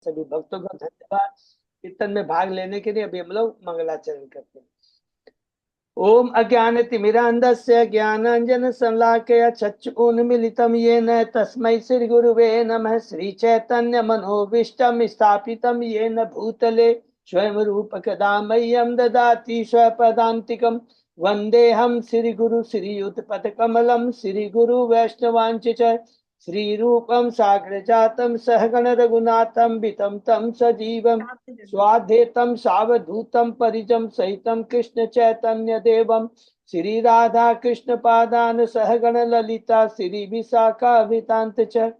सभी भक्तों का धन्यवाद कीर्तन में भाग लेने के लिए। अभी हम लोग मंगलाचरण करते हैं। ओम अज्ञानतिमिरान्धस्य ज्ञानाञ्जन शलाकया चक्षुरुन्मीलितं येन तस्मै श्री गुरुवे नमः। श्री चैतन्य मनोभीष्टं स्थापितं येन भूतले स्वयं रूप कदा मह्यं ददाति स्वपदान्तिकं। वन्देऽहं श्री गुरु श्रीयुतपथकमलं श्री गुरु वैष्णवांच च श्री रूपम साग्र जातम सहगण रघुनाथम वितम तम सजीवम स्वाधेतम सावधूतम परिजम सहितम कृष्ण चैतन्य देवम श्री राधा कृष्ण पादान सहगण ललिता श्री विशाखा वितांत च।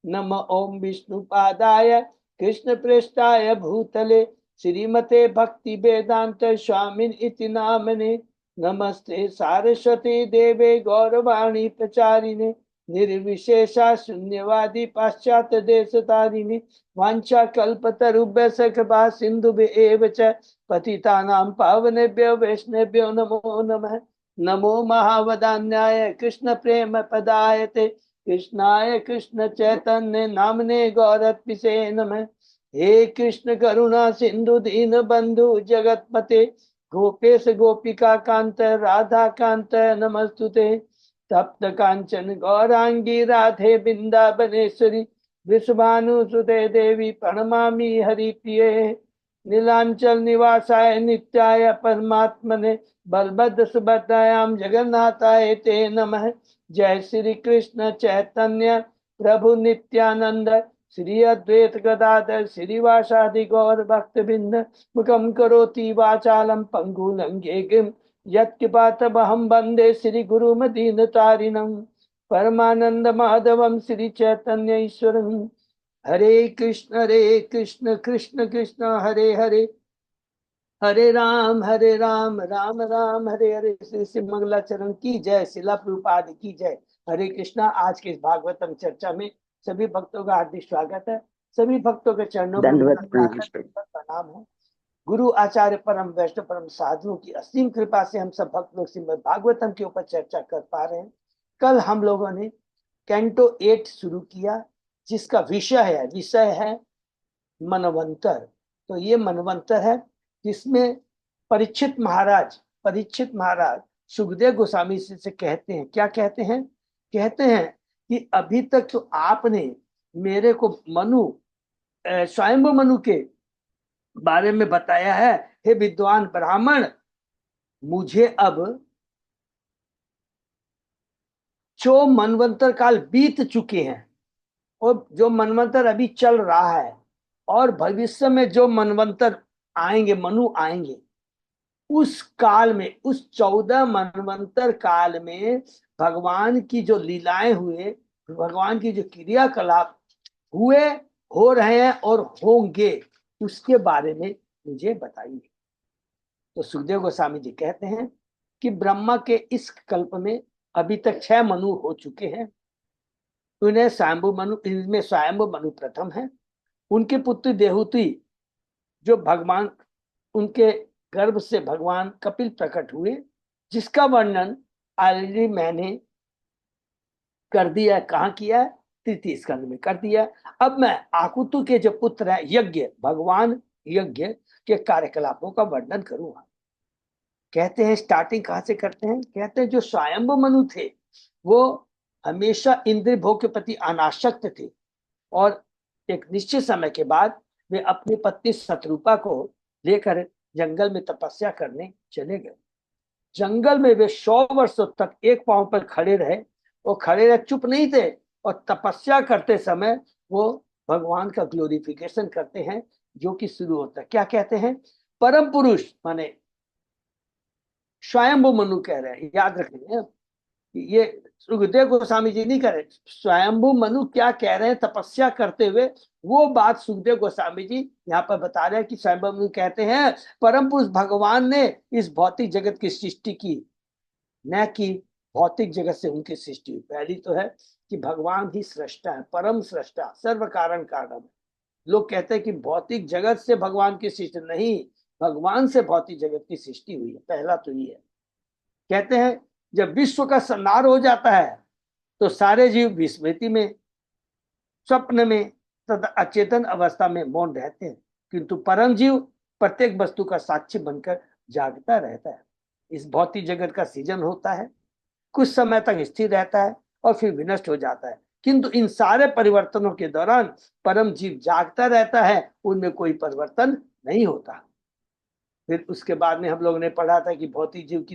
नम ओम विष्णु पादाय कृष्ण प्रेष्ठाय भूतले श्रीमते भक्ति वेदांत स्वामिन इति नामने। नमस्ते सारस्वती देवे गौरवाणी प्रचारिणे निर्विशेषा शून्यवादी पाश्चात्य देश तारिणी वांछा कल्पतरुभ्यश्च कृपा सिन्धुभ्येव च पतितानां पावनेभ्यो वैष्णवेभ्यो नमो नमः। नमो महावदान्याय कृष्ण प्रेम पदायते कृष्णाय कृष्ण चैतन्य नामने गौरत्पिषे नमः। हे कृष्ण करुणा सिंधु दीन बंधु जगतपते गोपेश गोपिका कांत राधा कांत नमस्तुते। तप्त कांचन गौरांगी राधे वृंदावनेश्वरी विश्वानुसुते देवी प्रणमामि हरिप्रिये। नीलांचल निवासाय नित्याय परमात्मने बलभद्र सुभद्रायां जगन्नाथाय ते नमः। जय श्री कृष्ण चैतन्य प्रभु नित्यानंद श्री अद्वैत गदाधर श्रीवासादि गौर भक्तबिंद मुखम करोति वाचालम पंगुलंघे गिम यत्कृपातमहं वन्दे श्री गुरुमदीनतारिणं परमानंद माधवम श्री चैतन्य ईश्वरं। हरे कृष्ण कृष्ण कृष्ण हरे हरे हरे राम राम राम हरे हरे। श्री श्री मंगलाचरण की जय। शिला प्रभुपाद की जय। हरे कृष्णा। आज के इस भागवतम चर्चा में सभी भक्तों का हार्दिक स्वागत है। सभी भक्तों के चरणों में प्रणाम है। गुरु आचार्य परम वैष्णव परम साधुओं की असीम कृपा से हम सब भक्त लोग श्रीमद् भागवतम के ऊपर चर्चा कर पा रहे हैं। कल हम लोगों ने कैंटो 8 शुरू किया जिसका विषय है मनवंतर। तो ये मनवंतर है जिसमें परीक्षित महाराज सुखदेव गोस्वामी से कहते हैं, क्या कहते हैं? कहते हैं कि अभी तक तो आपने मेरे को स्वयंभू मनु के बारे में बताया है। हे विद्वान ब्राह्मण, मुझे अब जो मनवंतर काल बीत चुके हैं और जो मनवंतर अभी चल रहा है और भविष्य में जो मनवंतर आएंगे, मनु आएंगे, उस काल में, उस 14 मनवंतर काल में भगवान की जो लीलाएं हुए, भगवान की जो क्रियाकलाप हुए, हो रहे हैं और होंगे, उसके बारे में मुझे बताइए। तो सुखदेव गोस्वामी जी कहते हैं कि ब्रह्मा के इस कल्प में अभी तक 6 मनु हो चुके हैं। उन्हें स्वयंभू मनु, इनमें स्वयंभू मनु प्रथम है। उनके पुत्र देहूति जो भगवान, उनके गर्भ से भगवान कपिल प्रकट हुए, जिसका वर्णन ऑलरेडी मैंने कर दिया। कहाँ किया? तृतीय स्कंद में कर दिया। अब मैं आकुतु के जो पुत्र है यज्ञ, भगवान यज्ञ के कार्यकलापों का वर्णन करूंगा। कहते हैं स्टार्टिंग कहाँ से करते हैं? कहते हैं जो स्वयंभू मनु थे वो हमेशा इंद्रिय भोग के प्रति अनासक्त थे और एक निश्चित समय के बाद वे अपनी पत्नी शत्रुपा को लेकर जंगल में तपस्या करने चले गए। जंगल में वे 100 वर्षों तक एक पांव पर खड़े रहे। वो खड़े रहे, चुप नहीं थे, और तपस्या करते समय वो भगवान का ग्लोरिफिकेशन करते हैं, जो कि शुरू होता है। क्या कहते हैं? परम पुरुष माने स्वयंभू मनु कह रहे हैं, याद रखेंगे। ये सुखदेव गोस्वामी जी नहीं कह रहे, स्वयंभू मनु क्या कह रहे हैं तपस्या करते हुए, वो बात सुखदेव गोस्वामी जी यहाँ पर बता रहे हैं कि स्वयंभू मनु कहते हैं परम पुरुष भगवान ने इस भौतिक जगत की सृष्टि की, न कि भौतिक जगत से उनकी सृष्टि हुई। पहली तो है कि भगवान ही सृष्टा है, परम सृष्टा, सर्व कारण कारण। लोग कहते हैं कि भौतिक जगत से भगवान की सृष्टि नहीं, भगवान से भौतिक जगत की सृष्टि हुई है। पहला तो ये है। कहते हैं जब विश्व का संहार हो जाता है तो सारे जीव विस्मृति में, स्वप्न में तथा अचेतन अवस्था में मौन रहते हैं, किंतु परम जीव प्रत्येक वस्तु का साक्षी बनकर जागता रहता है। इस भौतिक जगत का सृजन होता है, कुछ समय तक स्थिर रहता है और फिर विनष्ट हो जाता है, किंतु इन सारे परिवर्तनों के दौरान परम जीव जागता रहता है, उनमें कोई परिवर्तन नहीं होता। फिर उसके बाद में हम लोगों ने पढ़ा था कि भौतिक जीव की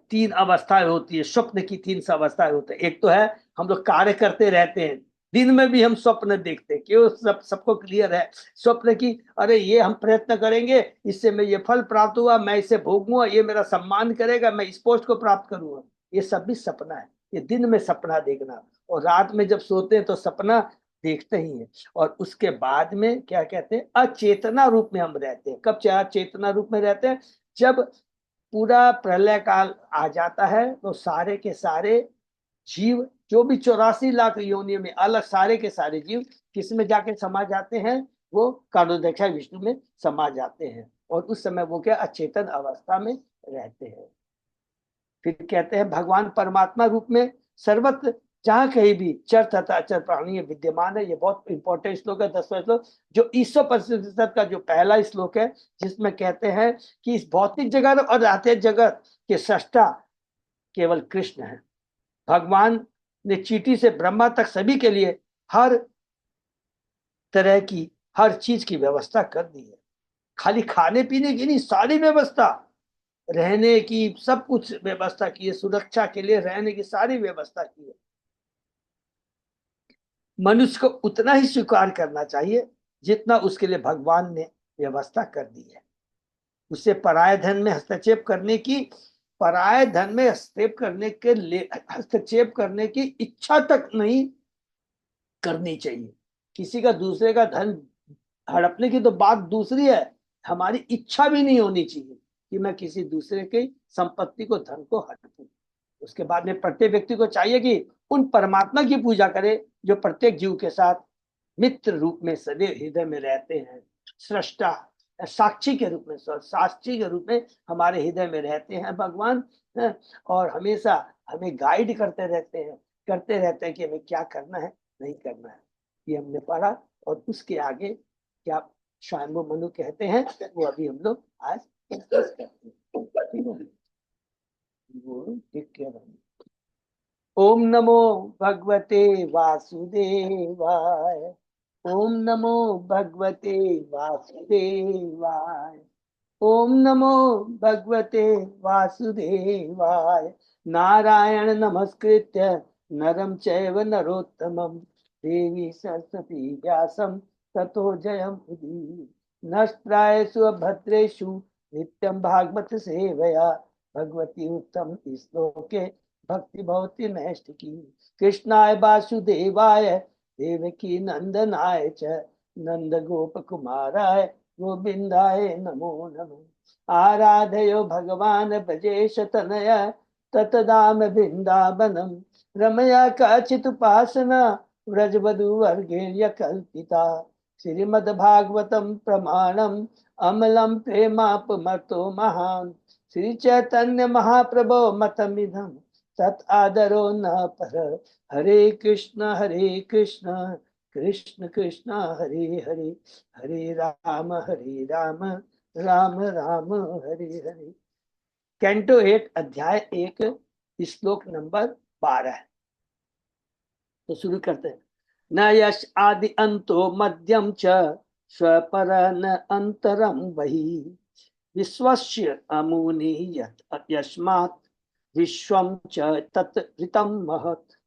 तीन अवस्थाएं होती है, स्वप्न की तीन अवस्थाएं होती है। एक तो है हम लोग कार्य करते रहते हैं, दिन में भी हम स्वप्न देखते हैं, क्यों? सबको क्लियर है स्वप्न की, अरे ये हम प्रयत्न करेंगे, इससे मैं ये फल प्राप्त हुआ, मैं इसे भोगूंगा, ये मेरा सम्मान करेगा, मैं इस पोस्ट को प्राप्त करूंगा। ये सब भी सपना है, ये दिन में सपना देखना, और रात में जब सोते हैं तो सपना देखते ही है। और उसके बाद में क्या कहते हैं, अचेतना रूप में हम रहते हैं। कब चेतना रूप में रहते हैं? जब पूरा प्रलय काल आ जाता है तो सारे के सारे जीव, जो भी 84 लाख योनियों में अलग सारे के सारे जीव किस में जाके समा जाते हैं? वो कालोदक्षा विष्णु में समा जाते हैं, और उस समय वो क्या अचेतन अवस्था में रहते हैं। फिर कहते हैं भगवान परमात्मा रूप में सर्वत्र जहां कहीं भी चर तथा अचर प्राणी विद्यमान है। ये बहुत इंपॉर्टेंट श्लोक है, 10वां श्लोक, जो ईश्वर परिषद का जो पहला श्लोक है, जिसमें कहते हैं कि इस भौतिक जगत और आध्यात्मिक जगत के सृष्टा केवल कृष्ण है। भगवान ने चींटी से ब्रह्मा तक सभी के लिए हर तरह की हर चीज की व्यवस्था कर दी है। खाली खाने पीने की नहीं, सारी व्यवस्था, रहने की सब कुछ व्यवस्था की है, सुरक्षा के लिए रहने की सारी व्यवस्था की है। मनुष्य को उतना ही स्वीकार करना चाहिए जितना उसके लिए भगवान ने व्यवस्था कर दी है। उसे पराये धन में हस्तक्षेप करने की, पराये धन में हस्तक्षेप करने की इच्छा तक नहीं करनी चाहिए। किसी का दूसरे का धन हड़पने की तो बात दूसरी है, हमारी इच्छा भी नहीं होनी चाहिए कि मैं किसी दूसरे की संपत्ति को, धन को हड़पूं। उसके बाद में प्रत्येक व्यक्ति को चाहिए कि उन परमात्मा की पूजा करे जो प्रत्येक जीव के साथ मित्र रूप में सदैव हृदय में रहते हैं, सृष्टा साक्षी के रूप में, साक्षी के रूप में हमारे हृदय में रहते हैं भगवान, और हमेशा हमें गाइड करते रहते हैं कि हमें क्या करना है, नहीं करना है। ये हमने पढ़ा, और उसके आगे क्या स्वयंभू मनु कहते हैं वो अभी हम लोग आज करते हैं। वो ओम नमो भगवते वासुदेवाय। ओम नमो भगवते वासुदेवाय। ओम नमो भगवते वासुदेवाय। नारायण नमस्कृत्य नरं चैव नरोत्तमं देवी सरस्वती व्यासं ततो जयमुदीरयेत्। नष्टायेषु भद्रेषु नित्यं भागवत सेवया भगवती उत्तम श्लोके भक्ति भवति नैष्ठिकी। कृष्णाय वासुदेवाय देवकी नंदनाय च नंद गोप कुमाराय गोविंदाय नमो नमः। आराधयो भगवान ब्रजेश तनय ततदाम वृंदावनम रमया काचित उपासना व्रजवधूवर्गेर्य कल्पिता। श्रीमद्भागवतम प्रमाणम अमलम प्रेमापमर्तो महान। श्री चैतन्य महाप्रभो मतमिदं तत् आदरो न पर। हरे कृष्ण कृष्ण कृष्ण हरे हरे, हरे राम राम राम हरे हरे। कैंटो 8 अध्याय 1 श्लोक नंबर 12। तो शुरू करते हैं। न यश आदि अंतो मध्यम च स्वपर न अंतरम वही विश्वस्य अमुनि यत् यस्मात् विश्वम च तत्ऋतम महत्।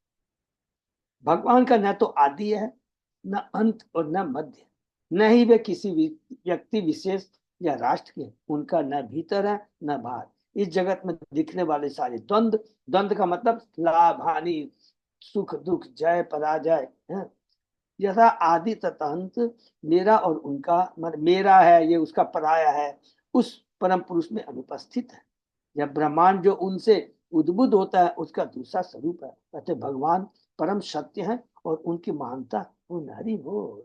भगवान का न तो आदि है, न अंत और न मध्य, न ही वे किसी व्यक्ति विशेष या राष्ट्र के, उनका न भीतर है न बाहर। इस जगत में दिखने वाले सारे द्वंद्व, द्वंद्व का मतलब लाभ हानि, सुख दुख, जय पराजय, यथा आदि तथा अंत मेरा और उनका, मतलब मेरा है ये उसका पराया है, उस परम पुरुष में अनुपस्थित है। जब ब्रह्मांड जो उनसे उद्भुत होता है उसका दूसरा स्वरूप है। अतः भगवान परम सत्य है और उनकी महानता हरि बोल।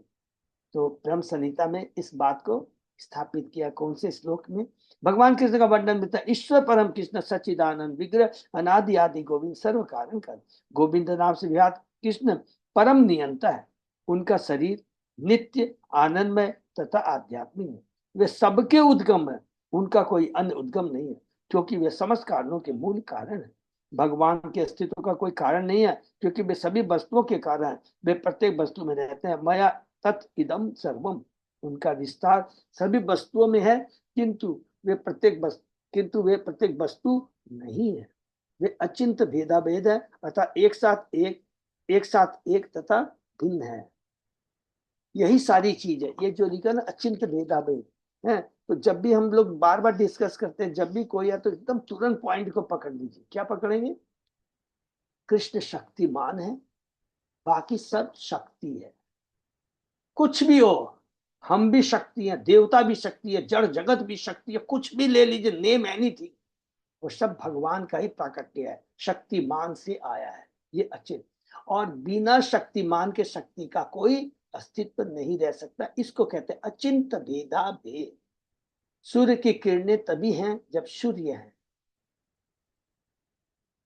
तो ब्रह्म संहिता में इस बात को स्थापित किया। कौन से श्लोक में? भगवान कृष्ण का वर्णन मिलता है। ईश्वर परम कृष्ण सच्चिदानंद विग्रह अनादि आदि गोविंद सर्व कारण कर। गोविंद नाम से विख्यात कृष्ण परम नियंता है, उनका शरीर नित्य आनंदमय तथा आध्यात्मिक है। वे सबके उद्गम है, उनका कोई अन्य उद्गम नहीं है, क्योंकि वे समस्त कारणों के मूल कारण है। भगवान के अस्तित्व का कोई कारण नहीं है, क्योंकि वे सभी वस्तुओं के कारण है। वे प्रत्येक वस्तु में रहते हैं। मया तत् इदम सर्वम, उनका विस्तार सभी वस्तुओं में है, किंतु वे प्रत्येक वस्तु नहीं है। वे अचिंत भेदाभेद है, अर्थात एक साथ एक तथा भिन्न है। यही सारी चीज है। ये जो लिखा ना अचिंत भेदाभेद है, तो जब भी हम लोग बार बार डिस्कस करते हैं, जब भी कोई है तो एकदम तुरंत पॉइंट को पकड़ लीजिए। क्या पकड़ेंगे? कृष्ण शक्तिमान है, बाकी सब शक्ति है। कुछ भी हो, हम भी शक्ति है, देवता भी शक्ति है, जड़ जगत भी शक्ति है, कुछ भी ले लीजिए, नेम एनीथिंग, वो सब भगवान का ही प्राकट्य है, शक्तिमान से आया है। ये अचिंत, और बिना शक्तिमान के शक्ति का कोई अस्तित्व नहीं रह सकता। इसको कहते हैं अचिंत भेदा भेद। सूर्य की किरणें तभी हैं जब सूर्य है,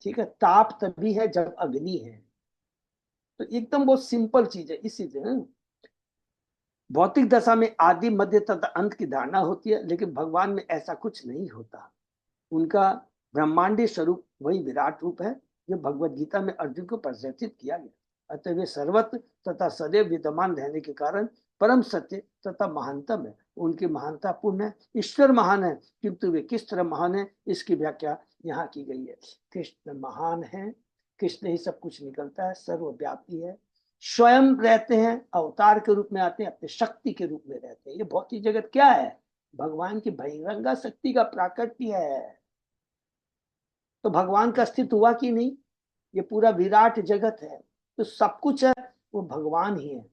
ठीक है। ताप तभी है जब अग्नि है। तो एकदम बहुत सिंपल चीज है। इसी तरह भौतिक दशा में आदि मध्य तथा अंत की धारणा होती है, लेकिन भगवान में ऐसा कुछ नहीं होता। उनका ब्रह्मांडीय स्वरूप वही विराट रूप है जो भगवत गीता में अर्जुन को प्रदर्शित किया गया। अतः वे सर्वत्र तथा सदैव विद्यमान रहने के कारण परम सत्य तथा महानतम है। उनकी महानता पूर्ण है। ईश्वर महान है, किंतु वे किस तरह महान है इसकी व्याख्या यहाँ की गई है। कृष्ण महान है, कृष्ण ही सब कुछ निकलता है, सर्वव्यापी है, स्वयं रहते हैं, अवतार के रूप में आते हैं, अपने शक्ति के रूप में रहते हैं। ये भौतिक जगत क्या है? भगवान की बहिरंगा शक्ति का प्राकट्य है। तो भगवान का अस्तित्व हुआ कि नहीं? ये पूरा विराट जगत है, तो सब कुछ है वो भगवान ही है।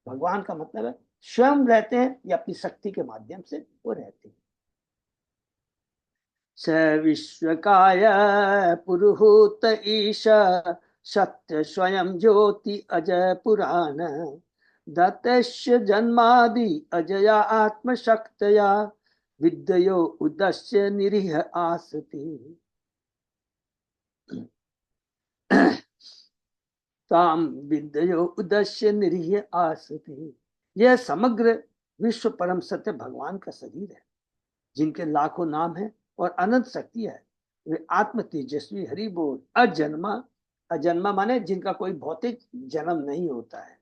भगवान का मतलब है स्वयं रहते हैं या अपनी शक्ति के माध्यम से वो रहते हैं। स विश्वकाय पुरुहूत ईश सत्य स्वयं ज्योति अजय पुराण दत्तस्य जन्मादि अजया आत्मशक्तया विद्यो उदस्य निरीह आसति ताम विद्यो उदस्य निरीह आसति। यह समग्र विश्व परम सत्य भगवान का शरीर है, जिनके लाखों नाम है और अनंत शक्ति है। वे आत्म तेजस्वी हरि बोल अजन्मा, अजन्मा माने जिनका कोई भौतिक जन्म नहीं होता है,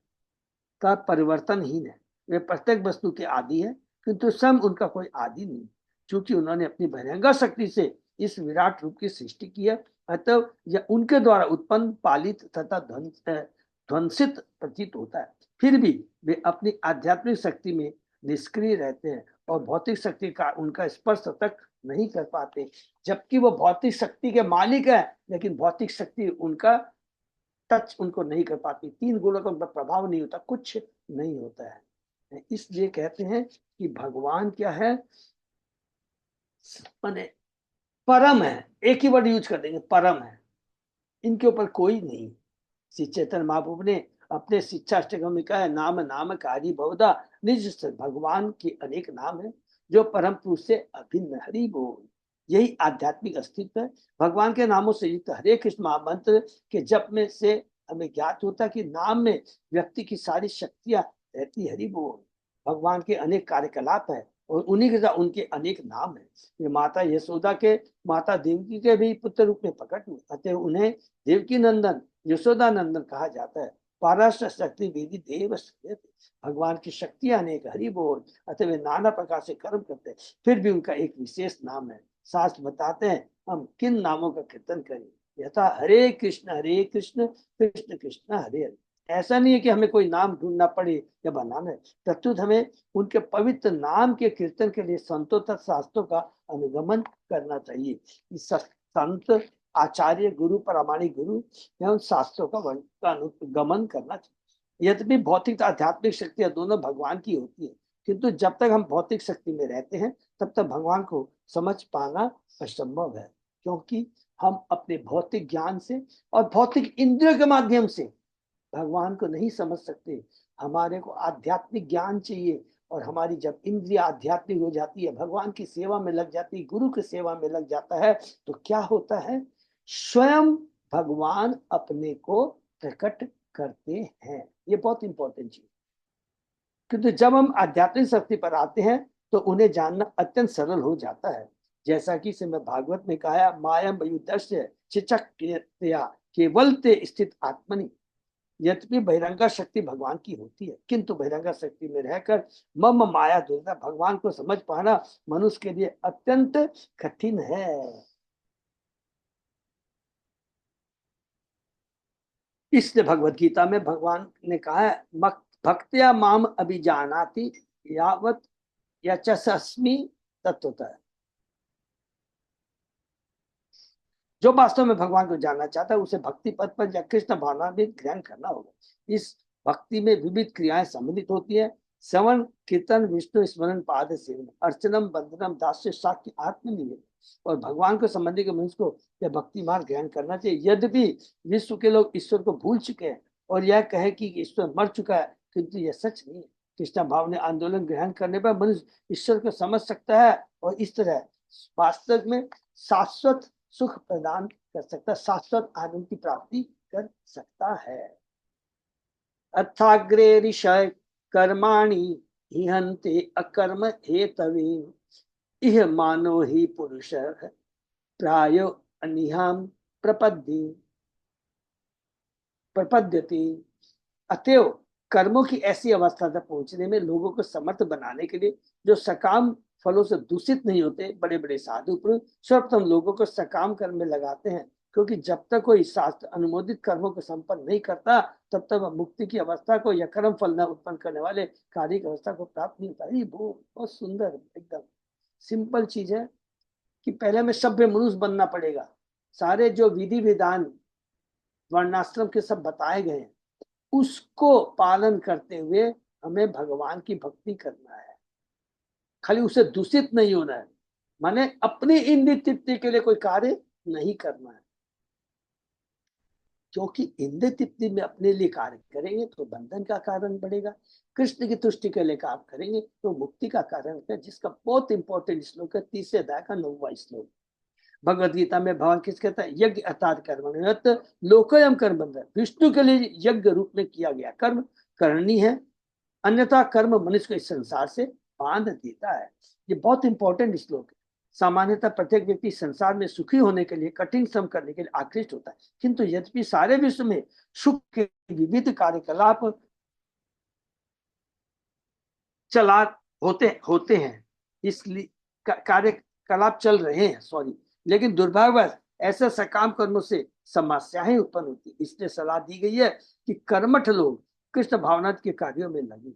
का परिवर्तनहीन है। वे प्रत्येक वस्तु के आदि है, किंतु स्वयं उनका कोई आदि नहीं, क्योंकि उन्होंने अपनी बहिरंगा शक्ति से इस विराट रूप की सृष्टि की है। अतः यह उनके द्वारा उत्पन्न, पालित तथा ध्वंसित प्रतीत होता है। फिर भी वे अपनी आध्यात्मिक शक्ति में निष्क्रिय रहते हैं और भौतिक शक्ति का उनका स्पर्श तक नहीं कर पाते, जबकि वो भौतिक शक्ति के मालिक है, लेकिन भौतिक शक्ति उनका टच उनको नहीं कर पाती। तीन गुणों का उनका प्रभाव नहीं होता, कुछ नहीं होता है। इसलिए कहते हैं कि भगवान क्या है? माने परम है। एक ही वर्ड यूज कर देंगे, परम है। इनके ऊपर कोई नहीं। श्री चैतन्य महाप्रभु ने अपने शिक्षा अष्टकम में कहा है, नाम नाम कारी बहुधा निज से। भगवान के अनेक नाम है जो परम पुरुष से अभिन्न। हरि बोल। यही आध्यात्मिक अस्तित्व है। भगवान के नामों से युक्त हरे कृष्ण महामंत्र के जप में से हमें ज्ञात होता है कि नाम में व्यक्ति की सारी शक्तियां रहती। हरि बोल। भगवान के अनेक कार्यकलाप है और उन्हीं के साथ उनके अनेक नाम है। ये माता यशोदा के, माता देवकी के भी पुत्र रूप में प्रकट हुए, अतः उन्हें देवकी नंदन, यशोदा नंदन कहा जाता है। पाराशर शक्ति विधि देव। भगवान की शक्तियां अनेक। हरि बोल। अतः वे नाना प्रकार से कर्म करते हैं, फिर भी उनका एक विशेष नाम है। शास्त्र बताते हैं हम किन नामों का कीर्तन करें। यथा हरे कृष्ण कृष्ण कृष्ण हरे हरे। ऐसा नहीं है कि हमें कोई नाम ढूंढना पड़े या बनाना है, प्रत्युत हमें उनके पवित्र नाम के कीर्तन के लिए संतों तथा शास्त्रों का अनुगमन करना चाहिए। संत, आचार्य, गुरु, प्रामाणिक गुरु एवं शास्त्रों का अनुगमन करना चाहिए। यद्यपि भौतिक आध्यात्मिक शक्तियां दोनों भगवान की होती है, किंतु जब तक हम भौतिक शक्ति में रहते हैं तब तक भगवान को समझ पाना असंभव है, क्योंकि हम अपने भौतिक ज्ञान से और भौतिक इंद्रियों के माध्यम से भगवान को नहीं समझ सकते। हमारे को आध्यात्मिक ज्ञान चाहिए, और हमारी जब इंद्रिय आध्यात्मिक हो जाती है, भगवान की सेवा में लग जाती है, गुरु की सेवा में लग जाता है, तो क्या होता है? स्वयं भगवान अपने को प्रकट करते हैं। ये बहुत इंपॉर्टेंट चीज, क्योंकि जब हम आध्यात्मिक शक्ति पर आते हैं तो उन्हें जानना अत्यंत सरल हो जाता है। जैसा कि श्रीमद् भागवत में कहा, मायम वयुदस्य चिचक्रिया केवल ते स्थित आत्मनि। यद्यपि बहिरंगा शक्ति भगवान की होती है, किंतु बहिरंगा शक्ति में रहकर मम माया दुर्गा भगवान को समझ पाना मनुष्य के लिए अत्यंत कठिन है। इसलिए भगवत गीता में भगवान ने कहा है, भक्त्या माम अभिजानाति यावत यचस्मि तत्वतः। जो वास्तव में भगवान को जानना चाहता है उसे भक्ति पथ पर या कृष्ण भावना में ग्रहण करना होगा। इस भक्ति में विविध क्रियाएं सम्मिलित होती है। श्रवण, कीर्तन, विष्णु स्मरण, पाद सेवन, अर्चनम, बंदनम, दास्य, साक्य, आत्मनिवेदन। और भगवान को संबंधी के मनुष्य को यह भक्ति मार्ग ग्रहण करना चाहिए। यद्यपि विश्व के लोग ईश्वर को भूल चुके हैं और यह कहे कि ईश्वर मर चुका है, किंतु यह सच नहीं है। कृष्ण भाव ने आंदोलन ग्रहण करने पर मनुष्य ईश्वर को समझ सकता है और इस तरह वास्तव में शाश्वत सुख प्रदान कर सकता है, शाश्वत आनंद की प्राप्ति कर सकता है। अर्थाग्रे ऋषय कर्माणि इहन्ते अकर्म हेतवे इह मानो ही पुरुष प्रायो अनिहाम प्रपद्यति। अतएव कर्मों की ऐसी अवस्था तक पहुंचने में लोगों को समर्थ बनाने के लिए जो सकाम फलों से दूषित नहीं होते, बड़े बड़े साधु पुरुष सर्वप्रथम लोगों को सकाम कर्म में लगाते हैं, क्योंकि जब तक कोई शास्त्र अनुमोदित कर्मों को संपन्न नहीं करता तब तक मुक्ति की अवस्था को या कर्म फल न उत्पन्न करने वाले कार्य की अवस्था को प्राप्त नहीं होता। ये बहुत सुंदर एकदम सिंपल चीज है कि पहले हमें सभ्य मनुष्य बनना पड़ेगा। सारे जो विधि विधान वर्णाश्रम के सब बताए गए हैं उसको पालन करते हुए हमें भगवान की भक्ति करना है। खाली उसे दूषित नहीं होना है, माने अपनी इंद्रिय तृप्ति के लिए कोई कार्य नहीं करना है, क्योंकि इंद्रिय तृप्ति में अपने लिए कार्य करेंगे तो बंधन का कारण बढ़ेगा, कृष्ण की तुष्टि के लिए काम करेंगे तो मुक्ति का कारण है। जिसका बहुत इंपॉर्टेंट श्लोक है 30 अध्याय का 9वां श्लोक। भगवद गीता में भगवान किस कहता है, यज्ञ अर्थात कर्म लोकयम कर्म बंधन। विष्णु के लिए यज्ञ रूप में किया गया कर्म करनी है, अन्यथा कर्म मनुष्य को इस संसार से बांध देता है। ये बहुत इंपॉर्टेंट श्लोक है। सामान्यतः प्रत्येक व्यक्ति संसार में सुखी होने के लिए कठिन श्रम करने के लिए आकृष्ट होता है, किंतु यद्यपि सारे विश्व में सुख के विविध कार्यकलाप चला होते हैं, इसलिए कार्यकलाप चल रहे हैं लेकिन दुर्भाग्यवश ऐसे सकाम कर्मों से समस्याएं उत्पन्न होती। इसलिए सलाह दी गई है कि कर्मठ लोग कृष्ण भावना के कार्यों में लगे,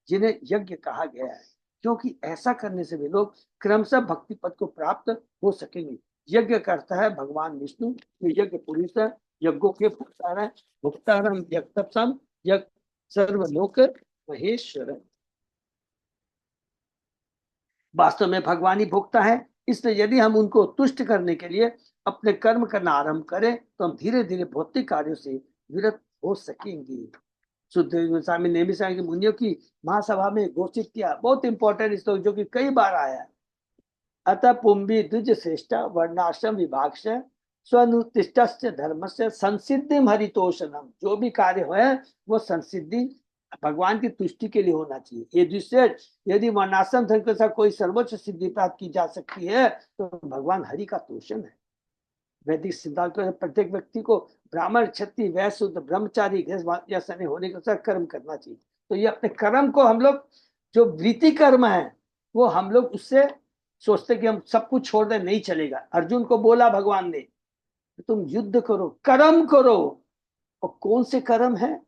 जिन्हें यज्ञ कहा गया है, क्योंकि ऐसा करने से वे लोग क्रमशः भक्ति पद को प्राप्त हो सकेंगे। यज्ञ करता है भगवान विष्णु, यज्ञ पुरुष है, यज्ञों के भुक्तारम यज्ञ यज्ञ सर्वलोक महेश्वर। वास्तव में भगवान ही भोक्ता है, इसलिए यदि हम उनको तुष्ट करने के लिए अपने कर्म करना आरंभ करें तो हम धीरे धीरे भौतिक कार्यों से विरत हो सकेंगे। सुखदेव गोस्वामी ने भी की मुनियों की महासभा में घोषित किया, बहुत इंपॉर्टेंट श्लोक जो कि कई बार आया है। अतः पुंभी द्विज श्रेष्ठ वर्णाश्रम विभाग से स्वनुतिष्ठ धर्म से संसिद्धि हरितोषणम। जो भी कार्य है वो संसिद्धि भगवान की तुष्टि के लिए होना चाहिए। ये दूसरे यदि वर्णाश्रम धर्म के साथ कोई सर्वोच्च सिद्धि प्राप्त की जा सकती है तो भगवान हरि का तोषण है। वैदिक सिद्धांत में प्रत्येक व्यक्ति को ब्राह्मण, क्षत्रिय, वैश्य, ब्रह्मचारी जैसे होने के साथ कर्म करना चाहिए। तो ये अपने कर्म को हम लोग जो वृत्ति कर्म है वो हम लोग उससे सोचते कि हम सब कुछ छोड़ दे, नहीं चलेगा। अर्जुन को बोला भगवान ने तुम युद्ध करो, कर्म करो, और कौन से कर्म है,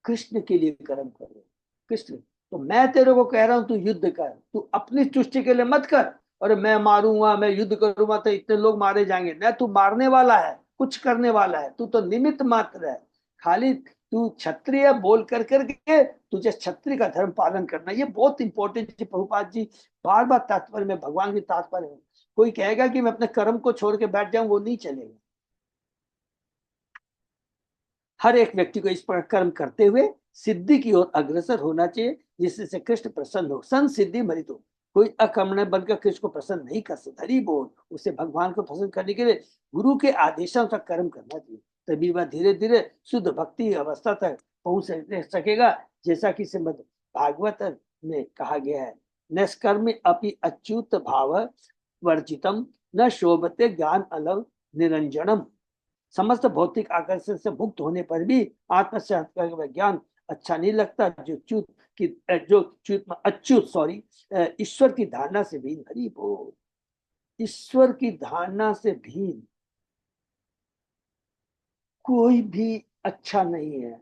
कृष्ण के लिए कर्म करो। कृष्ण तो मैं तेरे को कह रहा हूं तू युद्ध कर, तू अपनी तुष्टि के लिए मत कर। और मैं मारूंगा, मैं युद्ध करूंगा तो इतने लोग मारे जाएंगे, न तू मारने वाला है, कुछ करने वाला है, तू तो निमित्त मात्र है। खाली तू क्षत्रिय बोल कर करके तुझे क्षत्रिय का धर्म पालन करना। ये बहुत इंपॉर्टेंट है। प्रभुपाद जी बार बार तात्पर्य में भगवान की तात्पर्य है। कोई कहेगा कि मैं अपने कर्म को छोड़ के बैठ जाऊं, वो नहीं चलेगा। हर एक व्यक्ति को इस पर कर्म करते हुए सिद्धि की ओर अग्रसर होना चाहिए, जिससे कृष्ण प्रसन्न हो। सन सिद्धि मरित हो। कोई अकर्मण्य बनकर कृष्ण को प्रसन्न नहीं कर सकता। हरि बोल। उसे भगवान को प्रसन्न करने के लिए गुरु के आदेशों का कर्म करना चाहिए। तभी वह धीरे धीरे शुद्ध भक्ति अवस्था तक पहुंच सकेगा। जैसा कि श्रीमद् भागवत में कहा गया है, निष्कर्म अपि अच्युत भाव वर्जितम न शोभते ज्ञान अलव निरंजनम। समस्त भौतिक आकर्षण से मुक्त होने पर भी आत्म साक्षात्कार का ज्ञान अच्छा नहीं लगता, जो च्युत की जो अच्युत सॉरी ईश्वर की धारणा से भिन्न। हरि बोल। ईश्वर की धारणा से भिन्न कोई भी अच्छा नहीं है।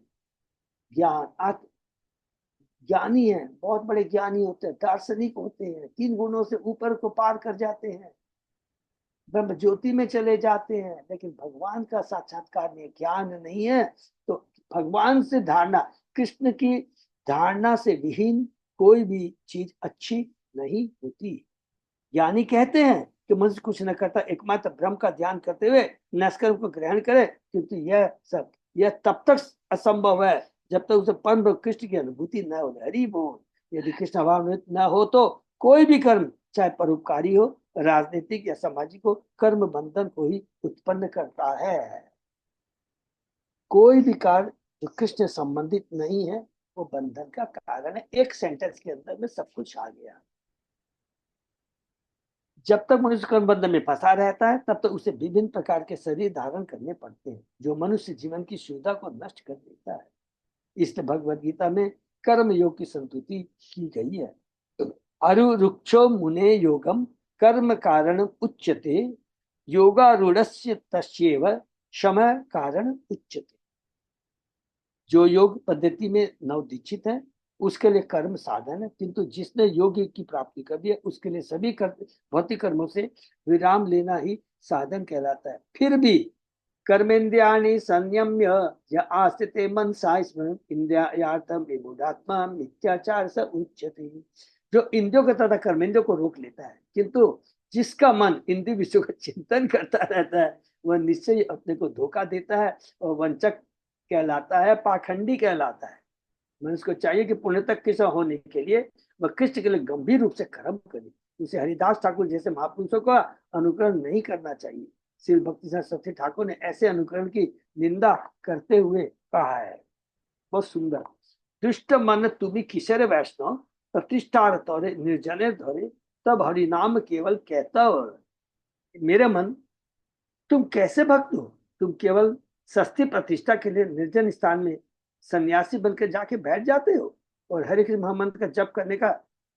ज्ञान ज्ञानी है, बहुत बड़े ज्ञानी होते हैं, दार्शनिक होते हैं, 3 गुणों से ऊपर को पार कर जाते हैं, ब्रह्म ज्योति में चले जाते हैं, लेकिन भगवान का साक्षात्कार नहीं, ज्ञान नहीं है। तो भगवान से धारणा, कृष्ण की धारणा से विहीन कोई भी चीज अच्छी नहीं होती। ज्ञानी कहते हैं कि मनुष्य कुछ न करता, एकमात्र ब्रह्म का ध्यान करते हुए नस्कर्म को ग्रहण करे, क्योंकि यह तब तक असंभव है जब तक उसे परम कृष्ण की अनुभूति न हो। हरि बोल। यदि कृष्ण भाव न हो तो कोई भी कर्म, चाहे परोपकारी हो, राजनीतिक या सामाजिक हो, कर्म बंधन को ही उत्पन्न करता है। कोई भी कार्य जो कृष्ण संबंधित नहीं है वो बंधन का कारण है। एक सेंटेंस के अंदर में सब कुछ आ गया। जब तक मनुष्य कर्म बंधन में फंसा रहता है तब तक उसे विभिन्न प्रकार के शरीर धारण करने पड़ते हैं, जो मनुष्य जीवन की सुविधा को नष्ट कर देता है। इसलिए भगवद गीता में कर्म योग की संतुति की गई है। अरुरुक्षो मुने योगम कर्म कारण उच्यते, योगारूढ़स्य तस्यैव शम कारण उच्यते। जो योग पद्धति में नवदीक्षित है उसके लिए कर्म साधन है, किंतु जिसने योग की प्राप्ति कर दी है उसके लिए सभी भौतिक कर्मों से विराम लेना ही साधन कहलाता है। फिर भी कर्मेन्द्रियाणि संयम्य य आस्ते मनसा स्मरन् इंद्रियार्थम विमूढ़ात्मा मिथ्याचार स उच्यते। जो इंद्रियों को तथा कर्मेंद्रियों को रोक लेता है, किंतु जिसका मन इंद्रिय विषयों का चिंतन करता रहता है, वह निश्चय अपने को धोखा देता है और वंचक कहलाता है, पाखंडी कहलाता है। मनुष्य को चाहिए कि पुण्य तक कृष्ण होने के लिए वह कृष्ण के लिए गंभीर रूप से कर्म करे। उसे हरिदास ठाकुर जैसे महापुरुषों का अनुकरण नहीं करना चाहिए। श्री भक्ति सरस्वती ठाकुर ने ऐसे अनुकरण की निंदा करते हुए कहा है, बहुत सुंदर। दुष्ट मन तुम्हें किशोर वैष्णव प्रतिष्ठा तौरे निर्जने धोरे, तब हरिनाम केवल कहता। मेरे मन, तुम कैसे भक्त हो? तुम केवल सस्ती प्रतिष्ठा के लिए निर्जन स्थान में सन्यासी बनकर जाके बैठ जाते हो और हरे कृष्ण महामंत्र का जप करने का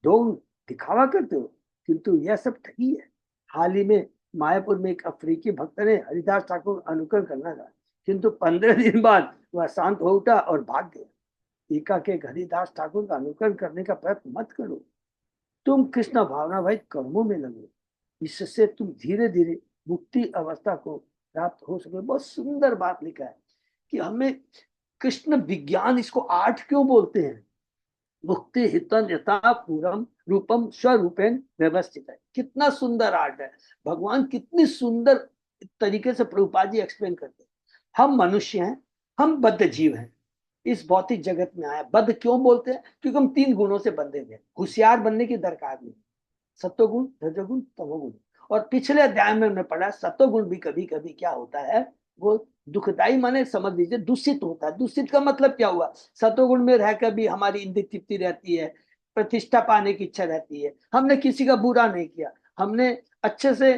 ढोंग दिखावा करते हो, किंतु यह सब ठगी है। हाल ही में मायापुर में एक अफ्रीकी भक्त ने हरिदास ठाकुर अनुकरण करना था, किंतु 15 दिन बाद वह शांत हो उठा और भाग गया। टीका के हरिदास ठाकुर का अनुकरण करने का प्रयत्न मत करो। तुम कृष्ण भावना भाई कर्मों में लगो, इससे तुम धीरे धीरे मुक्ति अवस्था को प्राप्त हो सके। बहुत सुंदर बात लिखा है कि हमें कृष्ण विज्ञान, इसको आर्ट क्यों बोलते हैं? मुक्ति हितन यथा पूरम रूपम स्वरूपेण व्यवस्थित है। कितना सुंदर आर्ट है। भगवान कितनी सुंदर तरीके से प्रभुपाद जी एक्सप्लेन करते हैं। हम मनुष्य हैं, हम बद्ध जीव हैं, इस भौतिक जगत में आया। बद्ध क्यों बोलते हैं? क्योंकि हम 3 गुणों से बंधे हुए हैं। होशियार बनने की दरकार नहीं, सत्वगुण रजोगुण तमोगुण। और पिछले अध्याय में हमने पढ़ा सत्वगुण भी कभी कभी क्या होता है, वो दुखदाई माने समझ लीजिए दूषित होता है। दूषित का मतलब क्या हुआ? सत्वगुण में रहकर भी हमारी इंद्रिय तृप्ति रहती है, प्रतिष्ठा पाने की इच्छा रहती है, हमने किसी का बुरा नहीं किया, हमने अच्छे से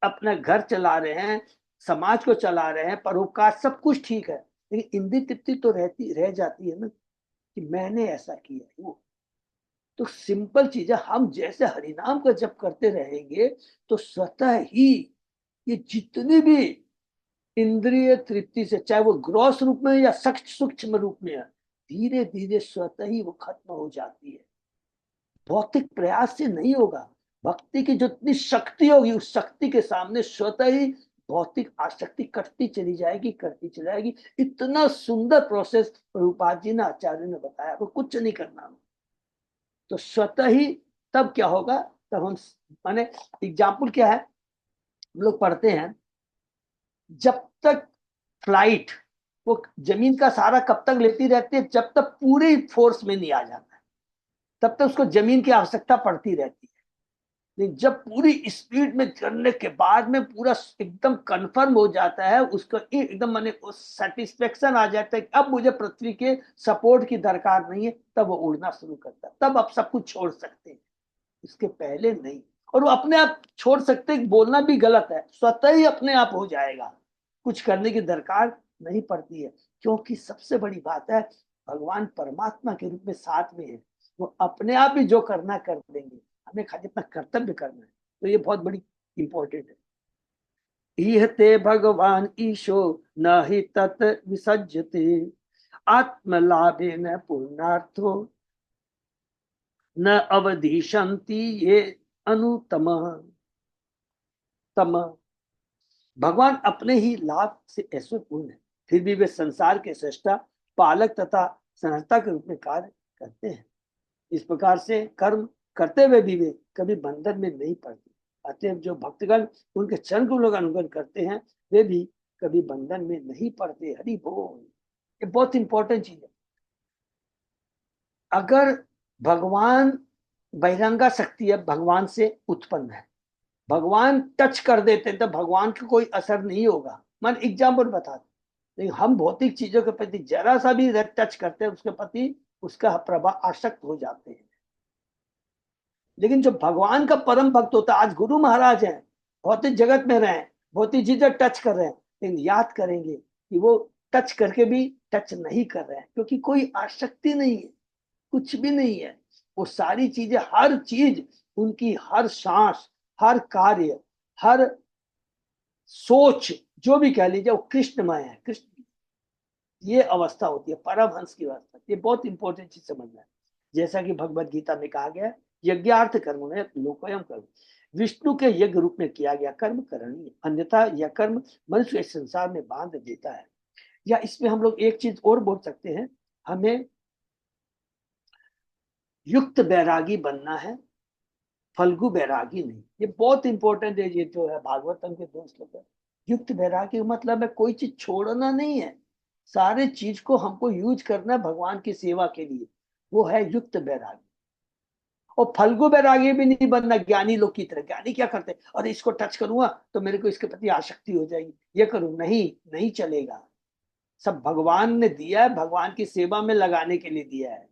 अपना घर चला रहे हैं, समाज को चला रहे हैं, परोपकार सब कुछ ठीक है, लेकिन इंद्रिय तृप्ति तो रह जाती है ना, कि मैंने ऐसा किया। वो तो सिंपल चीज है। हम जैसे हरिनाम का जप करते रहेंगे तो स्वतः ही ये जितनी भी इंद्रिय तृप्ति से, चाहे वो ग्रॉस रूप में या सूक्ष्म रूप में है, धीरे धीरे स्वतः ही वो खत्म हो जाती है। भौतिक प्रयास से नहीं होगा। भक्ति की जितनी शक्ति होगी उस शक्ति के सामने स्वतः ही भौतिक आसक्ति कटती चली जाएगी, करती चली जाएगी। इतना सुंदर प्रोसेस प्रभुपाद जी ने, आचार्य ने बताया, वो कुछ नहीं करना। तो स्वतः ही तब क्या होगा, तब हम, माने एग्जाम्पल क्या है, हम लोग पढ़ते हैं, जब तक फ्लाइट वो जमीन का सहारा कब तक लेती रहती है, जब तक पूरी फोर्स में नहीं आ जाता है, तब तक उसको जमीन की आवश्यकता पड़ती रहती है। लेकिन जब पूरी स्पीड में करने के बाद में पूरा एकदम कंफर्म हो जाता है, उसका एकदम माने सेटिस्फेक्शन आ जाता है कि अब मुझे पृथ्वी के सपोर्ट की दरकार नहीं है, तब वो उड़ना शुरू करता है। तब आप सब कुछ छोड़ सकते हैं, इसके पहले नहीं। और वो अपने आप छोड़ सकते हैं, बोलना भी गलत है, स्वतः ही अपने आप हो जाएगा, कुछ करने की दरकार नहीं पड़ती है। क्योंकि सबसे बड़ी बात है, भगवान परमात्मा के रूप में साथ में है, वो अपने आप ही जो करना कर देंगे, हमें खाली अपना कर्तव्य करना है। तो ये बहुत बड़ी इंपॉर्टेंट है। इह ते भगवान ईशो न हि तत् विसज्जते आत्मलाभे न पुण्यार्थो न अवधिशंति ये अनुतम तम। भगवान अपने ही लाभ से ऐश्वर्यपूर्ण है, फिर भी वे संसार के सृष्टा, पालक तथा संहर्ता के रूप में कार्य करते हैं। इस प्रकार से कर्म करते हुए भी वे कभी बंधन में नहीं पड़ते। अतएव जो भक्तगण उनके चरण को लोग अनुगमन करते हैं, वे भी कभी बंधन में नहीं पड़ते। हरि बोल। ये बहुत इंपॉर्टेंट चीज है। अगर भगवान बहिरंगा शक्ति है, भगवान से उत्पन्न है, भगवान टच कर देते तो भगवान का कोई असर नहीं होगा। मैं एग्जाम्पल बता दूं, लेकिन हम भौतिक चीजों के प्रति जरा सा भी टच करते हैं, उसके प्रति उसका प्रभाव आसक्त हो जाते हैं। लेकिन जो भगवान का परम भक्त होता है, आज गुरु महाराज हैं, भौतिक जगत में रहे, भौतिक चीजें टच कर रहे हैं, लेकिन याद करेंगे कि वो टच करके भी टच नहीं कर रहे हैं, क्योंकि कोई आसक्ति नहीं है, कुछ भी नहीं है। वो सारी चीजें, हर चीज उनकी, हर सांस, हर कार्य, हर सोच, जो भी कह लीजिए, वो कृष्णमय है। कृष्ण, ये अवस्था होती है परमहंस की अवस्था। ये बहुत इंपॉर्टेंट चीज समझना है। जैसा कि भगवत गीता में कहा गया, यज्ञार्थ कर्म में लोकोयम कर्म, विष्णु के यज्ञ रूप में किया गया कर्म करणीय, अन्यथा यह कर्म मनुष्य इस संसार में बांध देता है। या इसमें हम लोग एक चीज और बोल सकते हैं, हमें युक्त बैरागी बनना है, फल्गु बैरागी नहीं। ये बहुत इंपॉर्टेंट है, ये जो है भागवतम के 2 श्लोक है। युक्त बैरागी मतलब है कोई चीज छोड़ना नहीं है, सारे चीज को हमको यूज करना है भगवान की सेवा के लिए, वो है युक्त बैरागी। और फल्गु बैरागी भी नहीं बनना ज्ञानी लोग की तरह। ज्ञानी क्या करते हैं, और इसको टच करूंगा तो मेरे को इसके प्रति आसक्ति हो जाएगी, ये करूं, नहीं, नहीं चलेगा। सब भगवान ने दिया है, भगवान की सेवा में लगाने के लिए दिया है,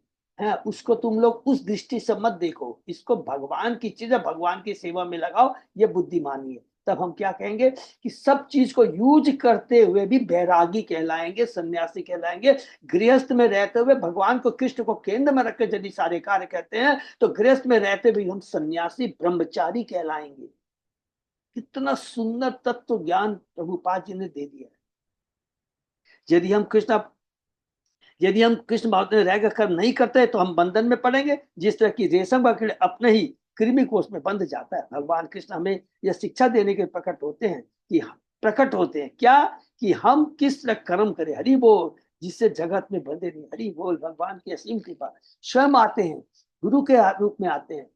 उसको तुम लोग उस दृष्टि से मत देखो, इसको भगवान की चीज है, भगवान की सेवा में लगाओ, ये बुद्धिमानी है। तब हम क्या कहेंगे कि सब चीज को यूज करते हुए भी बैरागी कहलाएंगे, सन्यासी कहलाएंगे। गृहस्थ में रहते हुए भगवान को, कृष्ण को केंद्र में रखकर यदि सारे कार्य करते हैं, तो गृहस्थ में रहते भी हम सन्यासी ब्रह्मचारी कहलाएंगे। कितना सुंदर तत्व ज्ञान प्रभुपाद जी ने दे दिया है। यदि हम कृष्ण भाव में रहकर कर्म नहीं करते, तो हम बंधन में पड़ेंगे। जिस तरह की रेशम का कीड़ा अपने ही कृमि कोष में बंध जाता है, भगवान कृष्ण हमें यह शिक्षा देने के प्रकट होते हैं क्या, कि हम किस तरह कर्म करें। हरि बोल। जिससे जगत में बंधे नहीं। हरि बोल। भगवान की असीम कृपा। स्वयं आते हैं, गुरु के रूप में आते हैं,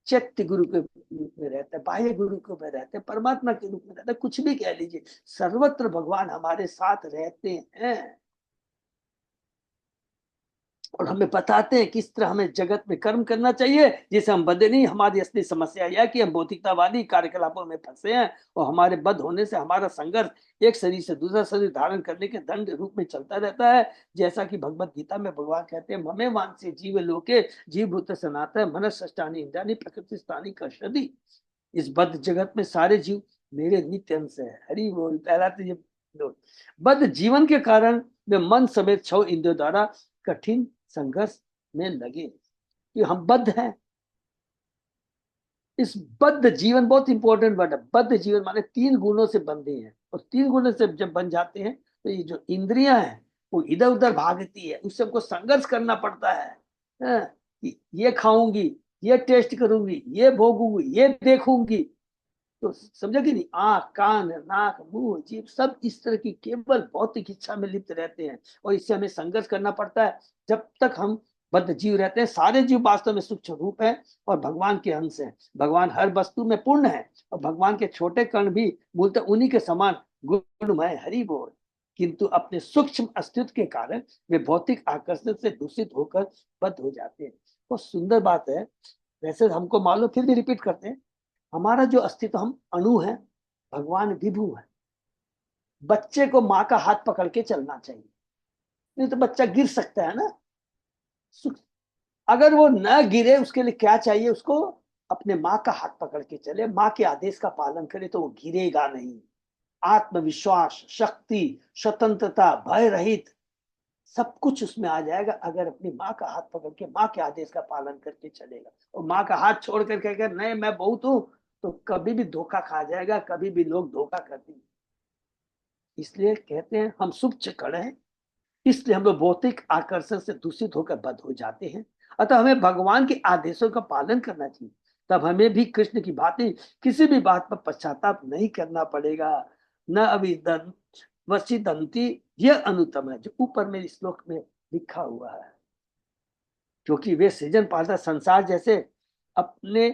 चैत्य गुरु के रूप में रहते हैं, बाह्य गुरु के रूप में रहते हैं, परमात्मा के रूप में रहते हैं, कुछ भी कह लीजिए, सर्वत्र भगवान हमारे साथ रहते हैं और हमें बताते हैं किस तरह हमें जगत में कर्म करना चाहिए, जिसे हम बंधे नहीं। हमारी असली समस्या यह है कि हम भौतिकतावादी कार्यकलापों में फंसे हैं, और हमारे बद्ध होने से हमारा संघर्ष एक शरीर से दूसरा शरीर धारण करने के दंड रूप में चलता रहता है। जैसा कि भगवत गीता में भगवान कहते हैं, ममे वांसे जीव लोके जीव भूत सनातन मनस्ष्टानी इंद्रियाणि प्रकृति स्थानी कर्षति। इस बद्ध जगत में सारे जीव मेरे नित्य अंश है। हरि बोल। पहला तो ये बद्ध जीवन के कारण वे मन समेत 6 इंद्रियों द्वारा कठिन संघर्ष में लगे, कि हम बद्ध हैं। इस बद्ध जीवन, बहुत इंपॉर्टेंट वर्ड है, बद्ध जीवन माने 3 गुणों से बंधे हैं, और 3 गुणों से जब बन जाते हैं, तो ये जो इंद्रियां हैं वो इधर उधर भागती है, उससे हमको संघर्ष करना पड़ता है। ये खाऊंगी, ये टेस्ट करूंगी, ये भोगूंगी, ये देखूंगी, तो समझे कि नहीं। आंख, कान, नाक, मुंह, जीभ सब इस तरह की केवल भौतिक इच्छा में लिप्त रहते हैं, और इससे हमें संघर्ष करना पड़ता है। जब तक हम बद्ध जीव रहते हैं, सारे जीव वास्तव में सूक्ष्म रूप है और भगवान के अंश हैं। भगवान हर वस्तु में पूर्ण है, और भगवान के छोटे कण भी मूलतः उन्हीं के समान गुणमय। हरि बोल। किंतु अपने सूक्ष्म अस्तित्व के कारण वे भौतिक आकर्षण से दूषित होकर बद्ध हो जाते हैं। बहुत सुंदर बात है। वैसे हमको मालूम, फिर भी रिपीट करते हैं, हमारा जो अस्तित्व, हम अणु है, भगवान विभु है। बच्चे को माँ का हाथ पकड़ के चलना चाहिए, नहीं तो बच्चा गिर सकता है ना। अगर वो न गिरे, उसके लिए क्या चाहिए उसको? अपने माँ का हाथ पकड़ के चले, माँ के आदेश का पालन करे, तो वो गिरेगा नहीं। आत्मविश्वास, शक्ति, स्वतंत्रता, भय रहित, सब कुछ उसमें आ जाएगा अगर अपनी माँ का हाथ पकड़ के माँ के आदेश का पालन करके चलेगा। और माँ का हाथ छोड़ करके अगर नहीं मैं बहुत हूं, तो कभी भी धोखा खा जाएगा, कभी भी लोग धोखा करते हैं। इसलिए कहते हैं हम शुभ खड़े हैं, इसलिए हम लोग भौतिक आकर्षण से दूषित होकर बद हो जाते हैं। अतः हमें भगवान के आदेशों का पालन करना चाहिए, तब हमें भी कृष्ण की भांति किसी भी बात पर पश्चाताप नहीं करना पड़ेगा। न अभिदंत वशिदंती, यह अनुतम है जो ऊपर में श्लोक में लिखा हुआ है, क्योंकि वे सृजन पालता संसार जैसे अपने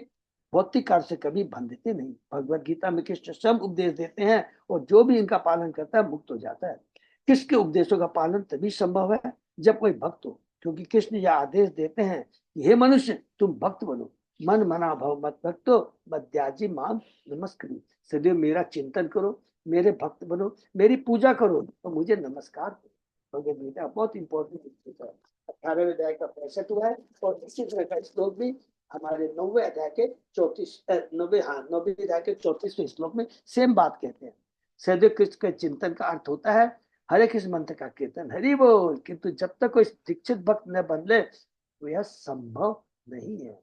भौतिक कार्य से कभी बंधते नहीं। भगवत गीता में कृष्ण सब उपदेश देते हैं, और जो भी इनका पालन करता है मुक्त हो जाता है। कृष्ण के उपदेशों का पालन तभी संभव है जब कोई भक्त हो, क्योंकि कृष्ण यह आदेश देते हैं कि हे मनुष्य, तुम भक्त बनो, मन मना भव मत भक्तो मध्याजी माम नमस्कृत। सदैव मेरा चिंतन करो, मेरे भक्त बनो, मेरी पूजा करो और मुझे नमस्कार करो। भगवत गीता बहुत इंपॉर्टेंट है। 18वें अध्याय का 65 हुआ है, और इसी तरह का श्लोक भी हमारे 9वें अध्याय के 34वें श्लोक में सेम बात कहते हैं। सदैव कृष्ण के चिंतन का अर्थ होता है हरे कृष्ण मंत्र का कीर्तन, हरि बोल। किंतु जब तक कोई दीक्षित भक्त न बन ले, तो यह संभव नहीं है।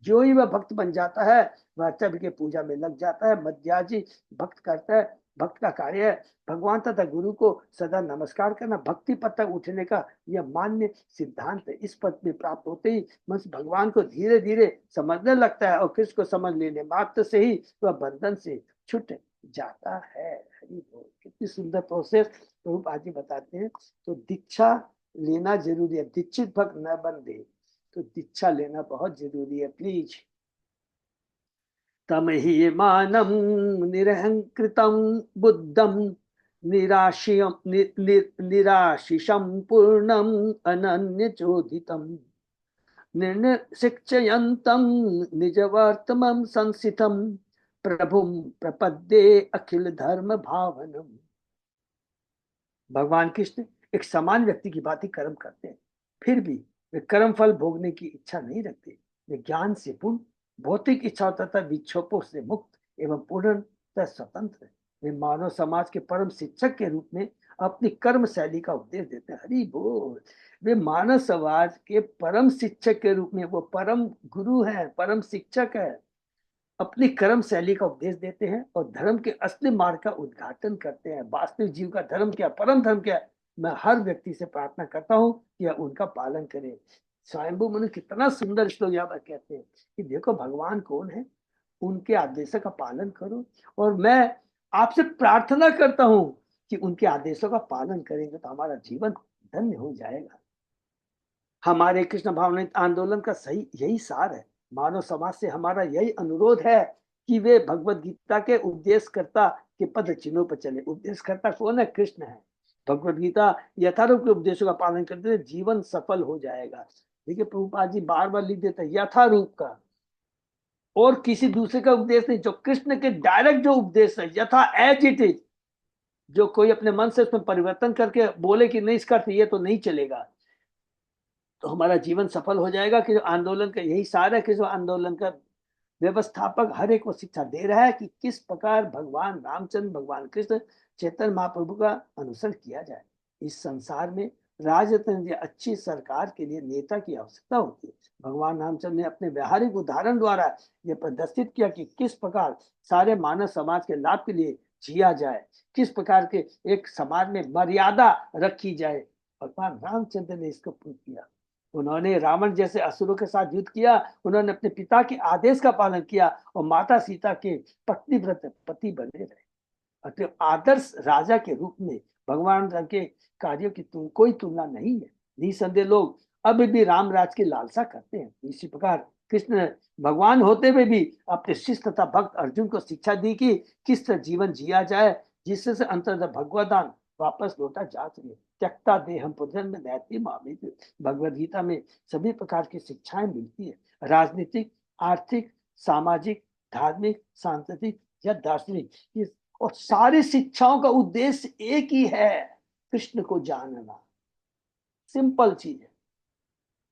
जो ही वह भक्त बन जाता है, वह चढ़ के पूजा में लग जाता है। मध्याजी भक्त करता है, भक्त का कार्य है भगवान तथा गुरु को सदा नमस्कार करना। भक्ति पद तक उठने का यह मान्य सिद्धांत है। इस पद में प्राप्त होते ही मनुष्य भगवान को धीरे धीरे समझने लगता है, और कृष्ण को समझ लेने मात्र से ही वह बंधन से छूट जाता है। हरि बोल। कितनी सुंदर प्रोसेस प्रभुपाद जी बताते हैं। तो दीक्षा लेना जरूरी है, दीक्षित भक्त न बन दे, तो दीक्षा लेना बहुत जरूरी है प्लीज। तम ही मानम निरहंकृतम बुद्धम निराशियम निराशिषम पूर्णम अनन्य चोदितम निर्शिक्षयन्तम निजवर्तमं संसितम प्रभुम प्रपद्ये अखिल धर्म भावनम। भगवान कृष्ण एक समान व्यक्ति की भांति कर्म करते हैं, फिर भी वे कर्म फल भोगने की इच्छा नहीं रखते। वे ज्ञान से पूर्ण, भौतिक इच्छा तथा विक्षोभों से मुक्त एवं पूर्णतः स्वतंत्र है। वे मानव समाज के परम शिक्षक के रूप में अपनी कर्म शैली का उपदेश देते हैं। हरि बोल। वे मानव समाज के परम शिक्षक के रूप में, वो परम गुरु है, परम शिक्षक है, अपनी कर्म शैली का उपदेश देते हैं और धर्म के असली मार्ग का उद्घाटन करते हैं। वास्तविक जीव का धर्म क्या, परम धर्म क्या, मैं हर व्यक्ति से प्रार्थना करता हूँ कि उनका पालन करे। स्वयंभू मनु कितना सुंदर श्लोक यहाँ पर कहते हैं कि देखो भगवान कौन है, उनके आदेशों का पालन करो, और मैं आपसे प्रार्थना करता हूँ कि उनके आदेशों का पालन करेंगे तो हमारा जीवन धन्य हो जाएगा। हमारे कृष्ण भावनामृत आंदोलन का सही यही सार है। मानव समाज से हमारा यही अनुरोध है कि वे भगवत गीता के उपदेशकर्ता के पद चिन्हों पर चले। उपदेशकर्ता कौन है? कृष्ण है। भगवत गीता यथारूप के उपदेशों का पालन करते हुए जीवन सफल हो जाएगा। देखिए प्रभुपाद जी बार बार लिख देते हैं यथारूप का, और किसी दूसरे का उपदेश नहीं, जो कृष्ण के डायरेक्ट जो उपदेश है, यथा एज इट इज। जो कोई अपने मन से उसमें परिवर्तन करके बोले कि नहीं इसका ये तो नहीं चलेगा, तो हमारा जीवन सफल हो जाएगा। कि जो आंदोलन का यही सार है, कि जो आंदोलन का व्यवस्थापक हर एक को शिक्षा दे रहा है कि किस प्रकार भगवान रामचंद्र, भगवान कृष्ण, चैतन्य महाप्रभु का अनुसरण किया जाए। इस संसार में राजतंत्र या अच्छी सरकार के लिए नेता की आवश्यकता होती है। भगवान रामचंद्र ने अपने व्यावहारिक उदाहरण द्वारा यह प्रदर्शित किया कि किस प्रकार सारे मानव समाज के लाभ के लिए जिया जाए, किस प्रकार के एक समाज में मर्यादा रखी जाए। भगवान रामचंद्र ने इसको प्रूव किया। उन्होंने रावण जैसे असुरों के साथ युद्ध किया, उन्होंने अपने पिता के आदेश का पालन किया और माता सीता के पत्नी व्रत पति बने रहे। अतः आदर्श राजा के रूप में भगवान के कार्यों की कोई तुलना नहीं है। निसंदेह लोग अभी भी राम राज की लालसा करते हैं। इसी प्रकार कृष्ण भगवान होते हुए भी अपने शिष्य तथा भक्त अर्जुन को शिक्षा दी कि किस तरह जीवन जिया जाए जिससे अंततः भगवदान वापस लौटा जा सके। त्यक्ता देहम पुत्रन में नैति मामी। भगवद गीता में सभी प्रकार की शिक्षाएं मिलती है, राजनीतिक, आर्थिक, सामाजिक, धार्मिक, सांस्कृतिक या दार्शनिक, ये और सारी शिक्षाओं का उद्देश्य एक ही है, कृष्ण को जानना। सिंपल चीज है।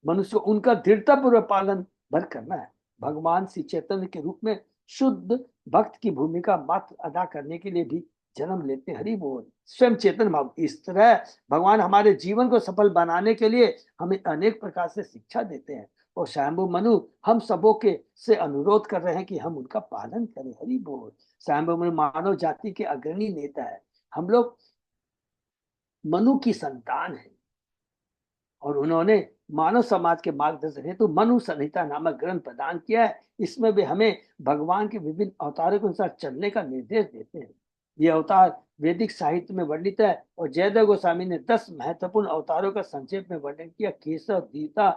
मनुष्य को उनका दृढ़तापूर्वक पालन भर करना है। भगवान श्री चैतन्य के रूप में शुद्ध भक्त की भूमिका मात्र अदा करने के लिए भी जन्म लेते हैं। हरि बोल। स्वयं चेतन भाव। इस तरह भगवान हमारे जीवन को सफल बनाने के लिए हमें अनेक प्रकार से शिक्षा देते हैं, और स्वयंभू मनु हम सबों के से अनुरोध कर रहे हैं कि हम उनका पालन करें। हरि बोल। स्वयंभू मनु मानव जाति के अग्रणी नेता है। हम लोग मनु की संतान है, और उन्होंने मानव समाज के मार्गदर्शन हेतु मनु संहिता नामक ग्रंथ प्रदान किया है। इसमें भी हमें भगवान के विभिन्न अवतारों के अनुसार चलने का निर्देश देते हैं। ये अवतार वैदिक साहित्य में वर्णित है, और जयदेव गोस्वामी ने 10 महत्वपूर्ण अवतारों का संक्षेप में वर्णन किया। केशव दीता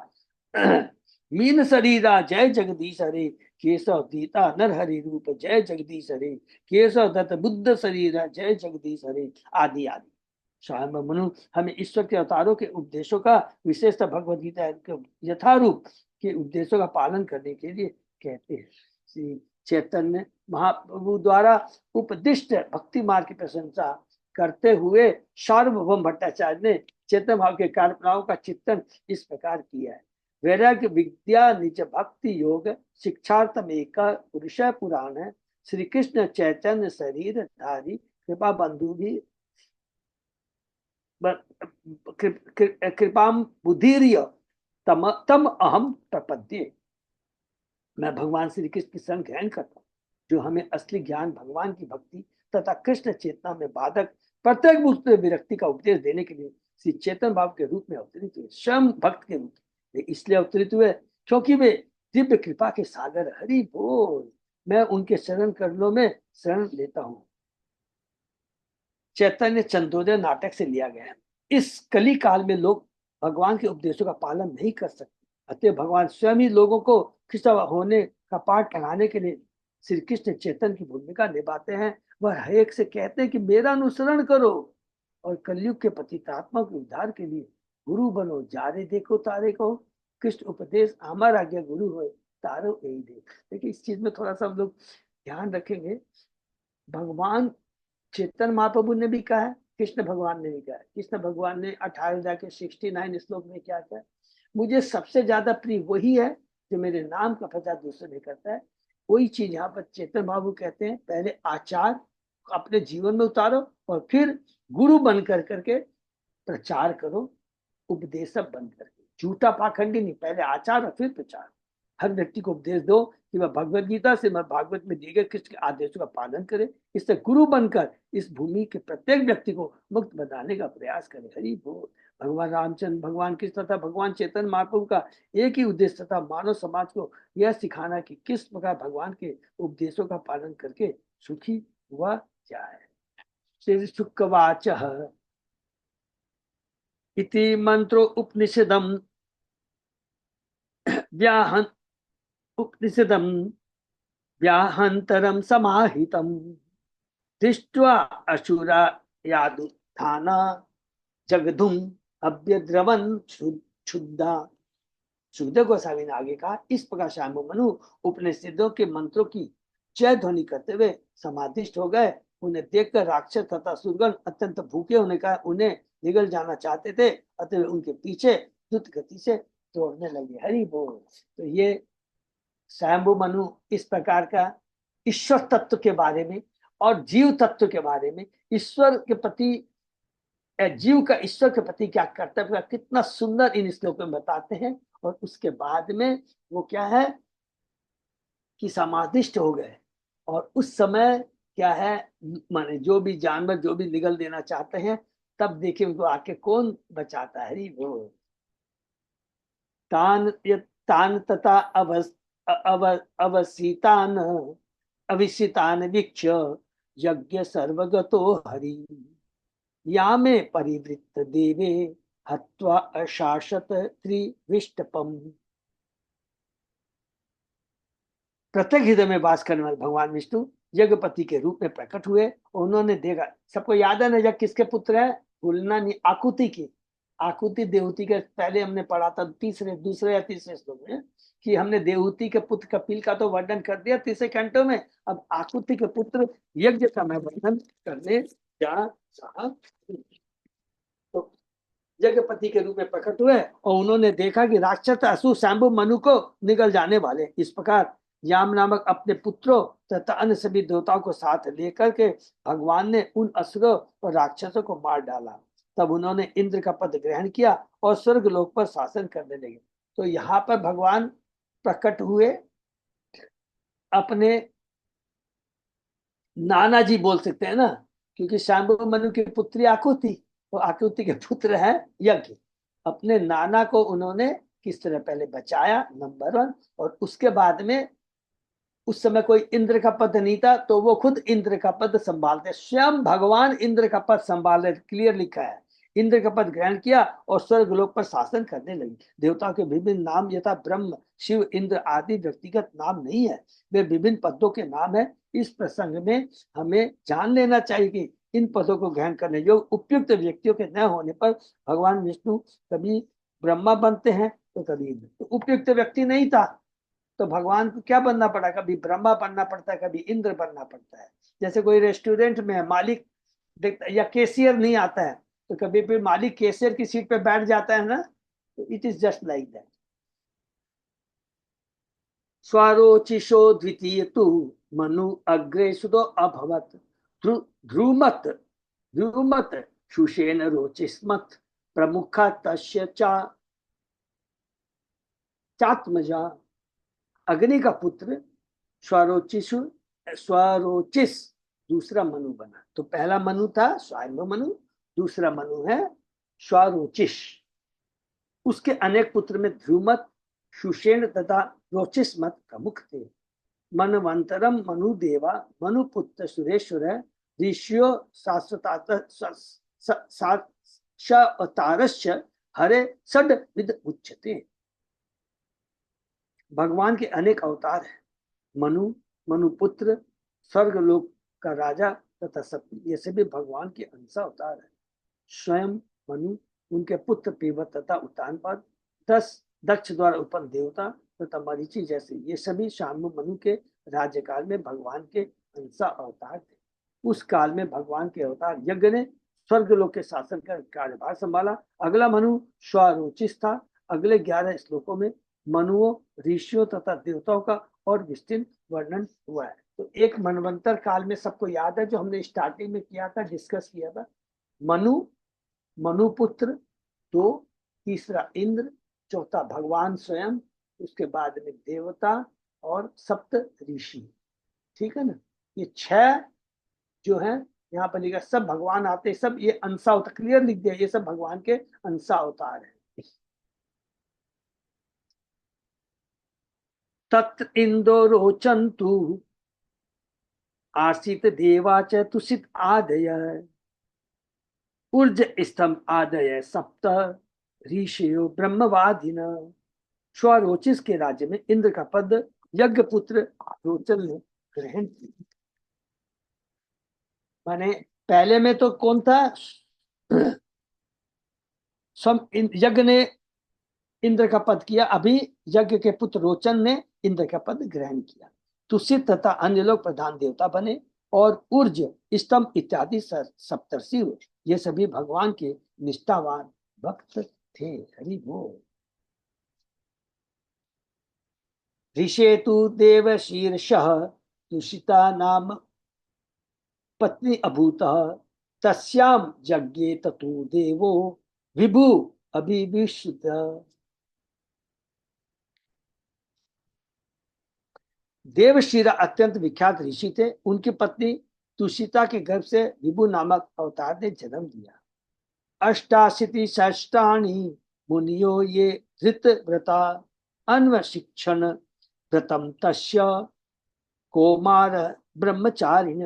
मीन शरीरा जय जगदीश हरे, केशव दीता नर हरि रूप जय जगदीश हरे, केशव दत्त बुद्ध शरीरा जय जगदीश हरे, आदि आदि। स्वयं मनु हमें ईश्वर के अवतारों के उपदेशों का, विशेषतः भगवद गीता के यथारूप के उपदेशों का पालन करने के लिए कहते हैं। श्री चैतन्य महाप्रभु द्वारा उपदिष्ट भक्ति मार्ग की प्रशंसा करते हुए सार्वभौम भट्टाचार्य ने चेतन भाव के कार्यप्रणाव का चित्रण इस प्रकार किया है। वैराग्य विद्या निज भक्ति योग शिक्षार्थम एक पुरुष पुराण है, श्री कृष्ण चैतन्य शरीर धारी कृपा बंधु भी कृपा बुद्धिर्य तम अहम प्रपद्ये। मैं भगवान श्री कृष्ण की शरण ग्रहण करता हूँ, जो हमें असली ज्ञान, भगवान की भक्ति तथा कृष्ण चेतना में बाधक प्रत्येक मुक्त विरक्ति का उपदेश देने के लिए श्री चेतन भाव के रूप में अवतरित हुए। स्वयं भक्त के रूप में इसलिए अवतरित हुए क्योंकि वे दिव्य कृपा के सागर। हरि बोल। मैं उनके शरण करणों में शरण लेता हूँ। चैतन्य चंद्रोदय नाटक से लिया गया है। इस कली काल में लोग भगवान के उपदेशों का पालन नहीं कर सकते, अतः भगवान स्वयं ही लोगों को कृष्ण होने का पाठ पढ़ाने के लिए श्री कृष्ण चेतन की भूमिका निभाते हैं। वह हर एक से कहते हैं कि मेरा अनुसरण करो और कलयुग के पतितात्मा के उद्धार के लिए गुरु बनो। जारे देखो तारे को, कृष्ण उपदेश हमारा आज्ञा गुरु हो, तारो यही दे। देखिए इस चीज में थोड़ा सा हम लोग ध्यान रखेंगे। भगवान चेतन महाप्रभु ने भी कहा है, कृष्ण भगवान ने भी कहा है। कृष्ण भगवान ने 18 के 69 श्लोक में क्या कहा? मुझे सबसे ज्यादा प्रिय वही है जो मेरे नाम का प्रचार दूसरे में करता है। वही चीज यहाँ पर चेतन बाबू कहते हैं, पहले आचार अपने जीवन में उतारो और फिर गुरु बन कर करके प्रचार करो, उपदेशक बन करके। झूठा पाखंडी नहीं, पहले आचार और फिर प्रचार। हर व्यक्ति को उपदेश दो कि वह भगवत गीता से भागवत में दिए गए कृष्ण के आदेशों का पालन करे। इससे गुरु बनकर इस भूमि के प्रत्येक व्यक्ति को मुक्त बनाने का प्रयास करे। हरि बोल। भगवान रामचंद्र, भगवान कृष्ण तथा भगवान चैतन्य महाप्रभु का एक ही उद्देश्य तथा मानव समाज को यह सिखाना कि किस प्रकार भगवान के उपदेशों का पालन करके सुखी हुआ जाए। श्री शुकवाच इति मंत्रो उपनिषदम व्याहन उपनिषदम व्याहंतरम समाहितम दृष्ट्वा असुरा यादुत्थाना जगधुम अभ्यद्रवन क्षुद्धा। सुखदेव गोस्वामी ने आगे कहा, इस प्रकार श्याम मनु उपनिषदों के मंत्रों की जय ध्वनि करते हुए समाधिष्ट हो गए। उन्हें देखकर राक्षस तथा सुरगण अत्यंत भूखे होने का उन्हें निगल जाना चाहते थे, अतः उनके पीछे द्रुत गति से दौड़ने लगे। हरि बोल। तो ये स्वयंभू मनु इस प्रकार का ईश्वर तत्व के बारे में और जीव तत्व के बारे में, ईश्वर के प्रति, जीव का ईश्वर के प्रति क्या कर्तव्य, कितना सुंदर इन श्लोकों में बताते हैं। और उसके बाद में वो क्या है कि समाधिष्ट हो गए, और उस समय क्या है, माने जो भी जानवर जो भी निगल देना चाहते हैं, तब देखिए उनको आके कौन बचाता है। हरि बोल। तान तथा अवसितान अविसितान वीक्ष्य यज्ञ सर्वगतो हरि, या में परिवृत्त देवे हत्वा अशासत त्रिविष्टपम। प्रत्येक हृदय में वास करने वाले भगवान विष्णु यज्ञपति के रूप में प्रकट हुए। उन्होंने देखा, सबको याद है ना, यज्ञ किसके पुत्र है? भूलना नहीं, आकुति की। आकुति देवहूति के पहले हमने पढ़ा था तीसरे दूसरे या तीसरे श्लोक में कि हमने देवहूति के पुत्र कपिल का तो वर्णन कर दिया तीसरे कैंटो में। अब आकुति के पुत्र यज्ञ का मैं वर्णन करने जा रहा हूं। तो यज्ञपति के रूप में प्रकट हुए और उन्होंने देखा कि राक्षस असुर शंभु मनु को निगल जाने वाले। इस प्रकार याम नामक अपने पुत्रों तथा अन्य सभी देवताओं को साथ लेकर के भगवान ने उन असुरों और राक्षसों को मार डाला। तब उन्होंने इंद्र का पद ग्रहण किया और स्वर्ग लोक पर शासन करने लगे। तो यहाँ पर भगवान प्रकट हुए अपने नाना जी बोल सकते हैं ना, क्योंकि शांभु मनु की पुत्री आकुति, तो आकुति के पुत्र है यज्ञ। अपने नाना को उन्होंने किस तरह पहले बचाया नंबर 1, और उसके बाद में उस समय कोई इंद्र का पद नहीं था तो वो खुद इंद्र का पद संभालते, स्वयं भगवान इंद्र का पद संभाले, क्लियर लिखा है। इंद्र का पद ग्रहण किया और स्वर्ग लोक पर शासन करने लगे। देवताओं के विभिन्न नाम यथा ब्रह्म शिव इंद्र आदि व्यक्तिगत नाम नहीं है, वे विभिन्न पदों के नाम है। इस प्रसंग में हमें जान लेना चाहिए कि इन पदों को ग्रहण करने योग्य उपयुक्त व्यक्तियों के न होने पर भगवान विष्णु कभी ब्रह्मा बनते हैं तो कभी इंद्र। तो उपयुक्त व्यक्ति नहीं था तो भगवान को क्या बनना पड़ा, कभी ब्रह्मा बनना पड़ता है कभी इंद्र बनना पड़ता है। जैसे कोई रेस्टोरेंट में मालिक देखता या कैशियर नहीं आता है तो कभी भी मालिक कैशियर की सीट पे बैठ जाता है ना, तो it is just like that. स्वारोचिषो द्वितीय तु मनु अग्रे सुतो अभवत ध्रुमत ध्रुमत शुषेण रोचिस्मत प्रमुखा तस्य चात्मजा। अग्नि का पुत्र स्वरोचिस दूसरा मनु बना। तो पहला मनु था स्वयंभु मनु, दूसरा मनु है स्वरोचिस। उसके अनेक पुत्र में ध्रुमत सुषेण तथा रोचिस्मत प्रमुख थे। मनवंतरम मनुदेवा मनुपुत्र सुरेश्वर ऋषियो शाश्वतारस्य हरे षड विद उच्यते। भगवान के अनेक अवतार हैं। मनु, मनुपुत्र, स्वर्ग लोक का राजा तथा सप्त, ये सभी भगवान के अंश अवतार है। स्वयं मनु, उनके पुत्र पीवत तथा उत्तानपाद, 10 दक्ष द्वारा उत्पन्न देवता तथा मरीचि जैसे, ये सभी शांभु मनु के राज्यकाल में भगवान के अंश अवतार थे। उस काल में भगवान के अवतार यज्ञ ने स्वर्ग लोक के शासन का कार्यभार संभाला। अगला मनु स्वरोचिस था। अगले 11 श्लोकों में मनुओं, ऋषियों तथा देवताओं का और विस्तृत वर्णन हुआ है। तो एक मनवंतर काल में सबको याद है जो हमने स्टार्टिंग में किया था, डिस्कस किया था, मनु, मनुपुत्र 2, तीसरा इंद्र, चौथा भगवान स्वयं, उसके बाद में देवता और सप्त ऋषि। ठीक है ना, ये 6 जो है यहाँ पर लिखा, सब भगवान आते, सब ये अंश अवतार, क्लियर लिख दिया, ये सब भगवान के अंश अवतार है। तत्र इंदो रोचन्तु आसीत देवा च तुषित आदय ऊर्ज स्तंभ आदय सप्त ऋषियो ब्रह्मवादिन। स्वरोचिस के राज्य में इंद्र का पद यज्ञ पुत्र रोचन ने ग्रहण किया। माने पहले में तो कौन था, यज्ञ ने इंद्र का पद किया, अभी यज्ञ के पुत्र रोचन ने इंद्र का पद ग्रहण किया। तुषित तथा अन्य लोग प्रधान देवता बने और ऊर्ज, स्तंभ इत्यादि सप्तर्षि हुए। ये सभी भगवान के निष्ठावान भक्त थे। हरि बोल। ऋषे तु देव शीर्षः तुषिता नाम पत्नी अभूतः तस्याम यज्ञे ततो देवो विभु अभिविशुद्ध। देवशिरा अत्यंत विख्यात ऋषि थे। उनकी पत्नी तुषिता के गर्भ से विभु नामक अवतार ने जन्म दिया। अष्टाशीति षष्टाणी मुनियो ये धृत व्रता अन्वशिक्षण व्रतम तस्य कौमार ब्रह्मचारिण।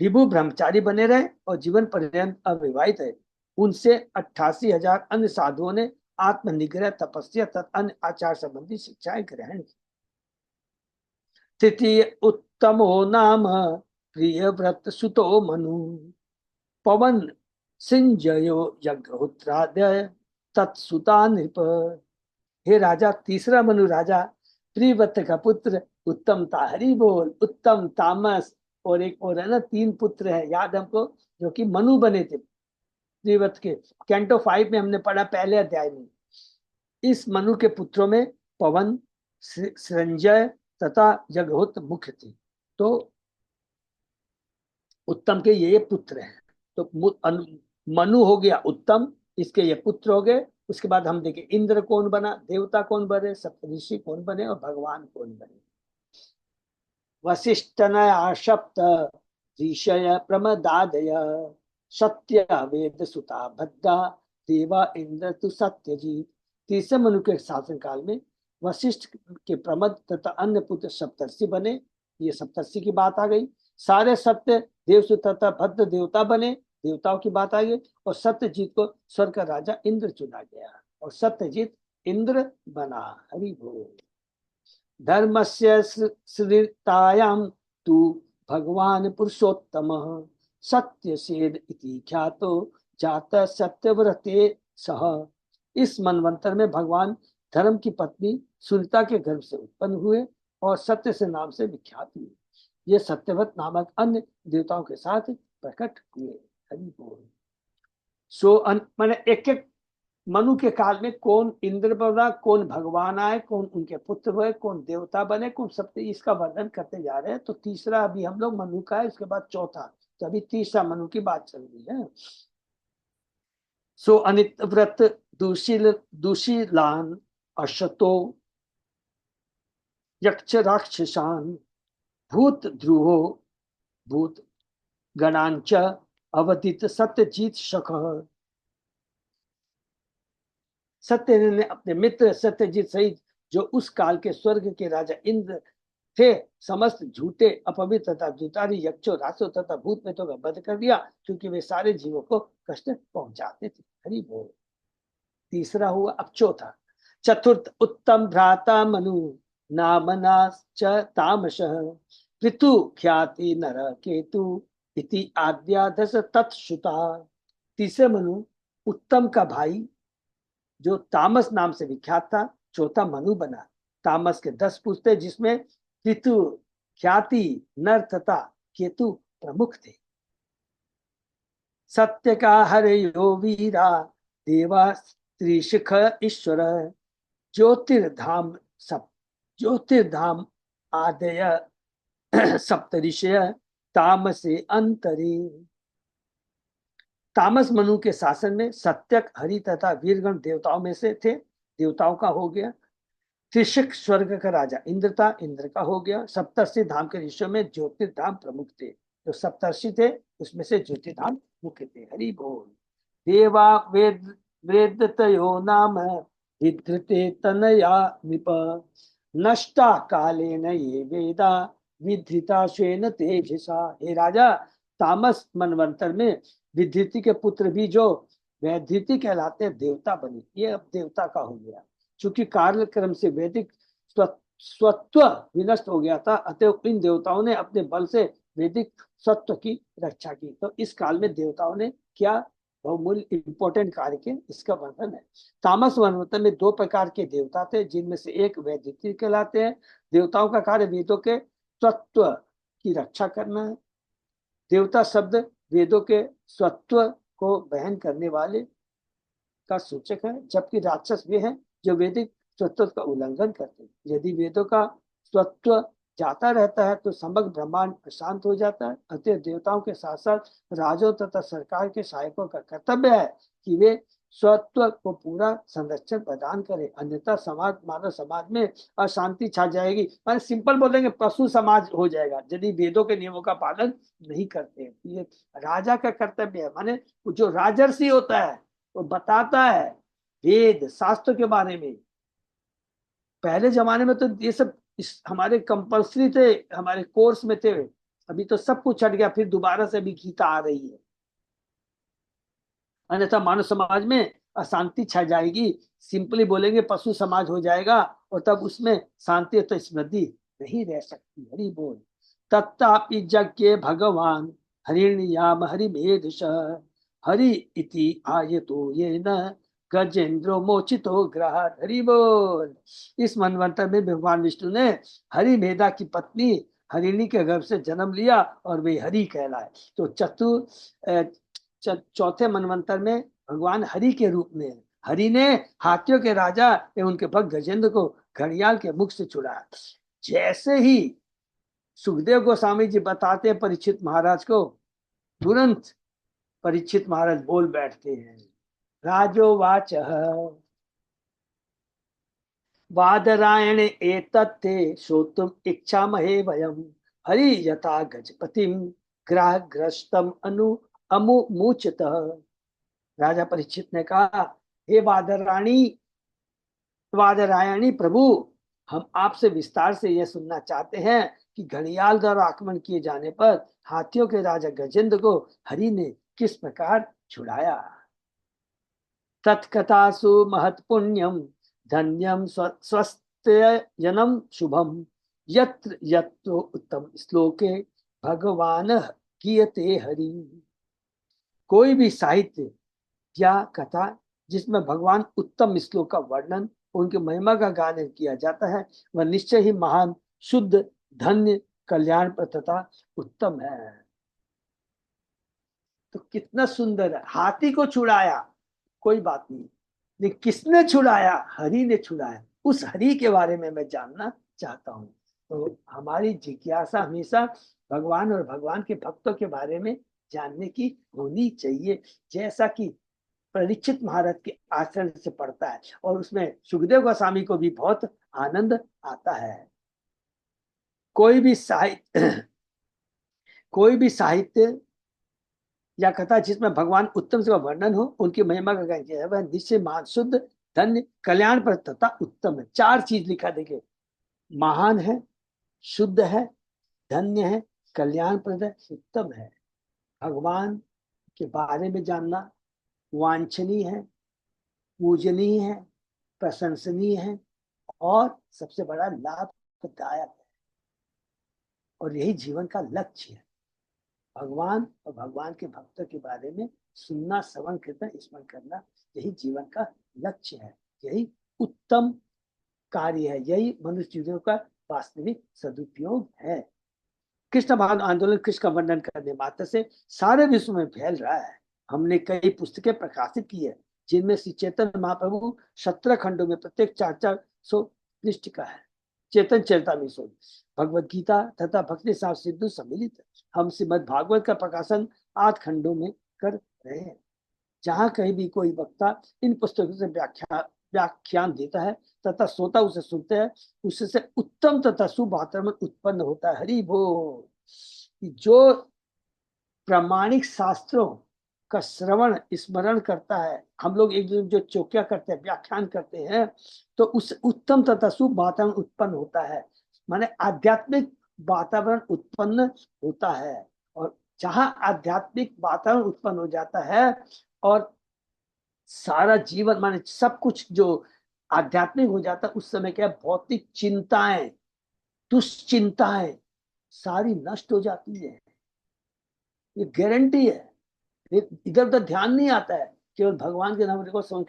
विभु ब्रह्मचारी बने रहे और जीवन पर्यंत अविवाहित है। उनसे 88,000 अन्य साधुओं ने आत्मनिग्रह, तपस्या तथा अन्य आचार संबंधी शिक्षाएं ग्रहण की। तृतीय उत्तमो नाम प्रिय व्रत सुतो मनु पवन सिंजयो यज्ञहोत्रादय तत्सुता नृप। हे राजा, तीसरा मनु राजा, प्रियव्रत का पुत्र उत्तम था। हरि बोल। उत्तम, तामस और एक और है ना, तीन पुत्र है याद हमको, जो कि मनु बने थे प्रियव्रत के। कैंटो 5 में हमने पढ़ा, पहले अध्याय में। इस मनु के पुत्रों में पवन, संजय तथा जगहोत्र मुख्य थे। तो उत्तम के ये पुत्र हैं। तो मनु हो गया उत्तम, इसके ये पुत्र हो गए। उसके बाद हम देखें इंद्र कौन बना, देवता कौन बने, सप्तऋषि कौन बने और भगवान कौन बने। वसिष्ठनया सप्त ऋषय प्रमदादय सत्य वेद सुता भद्रा देवा इंद्र तु सत्यजीत। तीसरे मनु के शासन काल में वशिष्ठ के प्रमद तथा अन्य पुत्र सप्तर्षि बने। ये सप्तर्षि की बात आ गई। सारे सत्य देवसु तथा भद्र देवता बने, देवताओं की बात आ गई। और सत्यजीत को स्वर्ग का राजा इंद्र चुना गया और सत्यजीत इंद्र बना। हरि बोल। धर्मस्य सृतायां तु भगवान पुरुषोत्तमः सत्यसेन इति ख्यातो जात सत्यव्रते सह। इस मनवंतर में भगवान धर्म की पत्नी सुनीता के गर्भ से उत्पन्न हुए और सत्य से नाम से विख्यात हुए। ये सत्यव्रत नामक अन्य देवताओं के साथ प्रकट हुए। हरि बोल। सो मैंने एक एक मनु के काल में कौन इंद्र बना, कौन भगवान आए, कौन उनके पुत्र हुए, कौन देवता बने, कौन सत्य, इसका वर्णन करते जा रहे हैं। तो तीसरा अभी हम लोग मनु का है, उसके बाद चौथा, तो अभी तीसरा मनु की बात चल रही है। सो अनित व्रत दुशीलान अशतो यक्ष राक्षसान भूत ध्रुवो भूत गणांच अवधित सत्यजीत शक। सत्य ने अपने मित्र सत्यजीत सहित, जो उस काल के स्वर्ग के राजा इंद्र थे, समस्त झूठे अपवित्र तथा जुटारी यक्षों रासों तथा भूत प्रेतों का वध कर दिया, क्योंकि वे सारे जीवों को कष्ट पहुंचाते थे। हरि बोल। तीसरा हुआ, अब चौथा। चतुर्थ उत्तम भ्राता मनु नामना च तामशः पितु ख्याति नर केतु इति आद्यादश तत्सुता। तीसरे मनु उत्तम का भाई जो तामस नाम से विख्यात था, चौथा मनु बना। तामस के 10 पुत्र, जिसमें पितु, ख्याति, नर तथा केतु प्रमुख थे। सत्य का हरयो वीरा देवा त्रिशिख ईश्वर ज्योतिर्धाम सब ज्योतिर्धाम आदय सप्तऋषय तामसे अंतरी। तामस मनु के शासन में सत्यक, हरि तथा वीरगण देवताओं में से थे, देवताओं का हो गया। त्रिशिख स्वर्ग का राजा इंद्र था, इंद्र का हो गया। सप्तर्षि धाम के ऋषियों में ज्योतिर्धाम प्रमुख थे, जो सप्तर्षि थे उसमें से ज्योतिर्धाम मुख्य थे। हरि बोल। देवा वेद वेदतयो नाम विधृते तनया नृप नष्टा कालेन ये वेदा विधृता श्वेन तेजसा। हे राजा, तामस मनवंतर में विधृति के पुत्र भी जो वैधृति कहलाते हैं, देवता बने। ये अब देवता का हो गया। चूंकि कार्यक्रम से वैदिक स्वत्व विनष्ट हो गया था, अतः इन देवताओं ने अपने बल से वैदिक सत्व की रक्षा की। तो इस काल में देवताओं ने क्या बहुमूल्य इंपॉर्टेंट कार्य किए, इसका वर्णन है। तामस मनवंतर में 2 प्रकार के देवता थे, जिनमें से एक वैदिक कहलाते हैं। देवताओं का कार्य वेदों के स्वत्व की रक्षा करना है। देवता शब्द वेदों के स्वत्व को बहन करने वाले का सूचक है, जबकि राक्षस वे हैं जो वैदिक स्वत्व का उल्लंघन करते हैं। यदि वेदों का स्वत्व जाता रहता है तो समग्र ब्रह्मांड अशांत हो जाता है। अतः देवताओं के साथ साथ राजों तथा सरकार के सहायकों का कर्तव्य है कि वे स्वत्व को पूरा संरक्षण प्रदान करें, अन्यथा समाज, मानव समाज में अशांति छा जाएगी। माने सिंपल बोलेंगे, पशु समाज हो जाएगा यदि वेदों के नियमों का पालन नहीं करते। ये राजा का कर्तव्य है। माने जो राजर्षि होता है वो बताता है वेद शास्त्र के बारे में। पहले जमाने में तो ये सब हमारे कंपल्सरी थे, हमारे कोर्स में थे। अभी तो सब कुछ हट गया, फिर दोबारा से भी गीता आ रही है, अन्यथा मानव समाज में अशांति छा जाएगी। सिंपली बोलेंगे पशु समाज हो जाएगा और तब उसमें शांति तो समृद्धि नहीं रह सकती। हरि बोल। तत्तापि यज्ञ भगवान हरिण्याम हरिमेधश हरि इति आयतो ये न गजेंद्रो मोचितो ग्रहात्। हरि बोल। इस मनवंतर में भगवान विष्णु ने हरि मेधा की पत्नी हरिणी के गर्भ से जन्म लिया और वे हरि कहलाए। तो चौथे मनवंतर में भगवान हरि के रूप में है। हरि ने हाथियों के राजा एवं उनके भक्त गजेंद्र को घड़ियाल के मुख से छुड़ाया। जैसे ही सुखदेव गोस्वामी जी बताते हैं परीक्षित महाराज को, तुरंत परीक्षित महाराज बोल बैठते हैं। राजोवाच वादरायण एतत्ते श्रोतुम इच्छामहे वयम हरि यथा गजपतिम ग्रस्तम अनु अमुमुचित। राजा परीक्षित ने कहा, हे वादरायणी प्रभु, हम आपसे विस्तार से यह सुनना चाहते हैं कि घड़ियाल द्वारा आक्रमण किए जाने पर हाथियों के राजा गजेंद्र को हरि ने किस प्रकार छुड़ाया। तत्कथासु महत्पुण्यम धन्यम स्वस्त्ययनम शुभम यत्र यत्र उत्तम श्लोके भगवान कीयते हरि। कोई भी साहित्य या कथा जिसमें भगवान उत्तम श्लोक का वर्णन, उनकी महिमा का गायन किया जाता है, वह निश्चय ही महान, शुद्ध, धन्य, कल्याण तथा उत्तम है। तो कितना सुंदर है। हाथी को छुड़ाया, कोई बात नहीं, लेकिन किसने छुड़ाया? हरि ने छुड़ाया। उस हरि के बारे में मैं जानना चाहता हूँ। तो हमारी जिज्ञासा हमेशा भगवान और भगवान के भक्तों के बारे में जानने की होनी चाहिए, जैसा कि परीक्षित महाराज के आचरण से पड़ता है। और उसमें सुखदेव गोस्वामी को भी बहुत आनंद आता है। कोई भी साहित्य या कथा जिसमें भगवान उत्तम से वर्णन हो, उनकी महिमा का गायन किया है, वह निश्चय महान, शुद्ध, धन्य, कल्याण पर तथा उत्तम है। 4 चीज लिखा, देखिए, महान है, शुद्ध है, धन्य है, कल्याणप्रद है, उत्तम है। भगवान के बारे में जानना वांछनीय है, पूजनीय है, प्रशंसनीय है और सबसे बड़ा लाभदायक है। और यही जीवन का लक्ष्य है। भगवान और भगवान के भक्तों के बारे में सुनना, श्रवण कीर्तन, स्मरण करना, यही जीवन का लक्ष्य है। यही उत्तम कार्य है। यही मनुष्य जीवन का वास्तविक सदुपयोग है। कृष्ण भाव आंदोलन कृष्ण का वर्णन करने मात्र से सारे विश्व में फैल रहा है। हमने कई पुस्तकें प्रकाशित की है, जिनमें श्री चैतन्य महाप्रभु 17 खंडों में प्रत्येक 400 पृष्ठ का है। चेतन चरितामृत, भगवद गीता तथा भक्ति सार सिद्धू सम्मिलित है। हम श्रीमद् भागवत का प्रकाशन 8 खंडों में कर रहे हैं। जहां कहीं भी कोई वक्ता इन पुस्तकों से व्याख्यान देता है तथा श्रोता उसे सुनते हैं, उससे उत्तम तथा शुभ वातावरण उत्पन्न होता है। हरि बोल। जो प्रामाणिक शास्त्रों का श्रवण स्मरण करता है, हम लोग एक दूसरे जो चौकिया करते हैं, व्याख्यान करते हैं, तो उस उत्तम तथा शुभ वातावरण उत्पन्न होता है, माने आध्यात्मिक वातावरण उत्पन्न होता है। और जहां आध्यात्मिक वातावरण उत्पन्न हो जाता है और सारा जीवन माने सब कुछ जो आध्यात्मिक हो जाता है, उस समय क्या, भौतिक चिंताएं, दुश्चिंताएं सारी नष्ट हो जाती है। ये गारंटी है। इधर उधर ध्यान नहीं आता है, केवल भगवान के नाम को स्मरण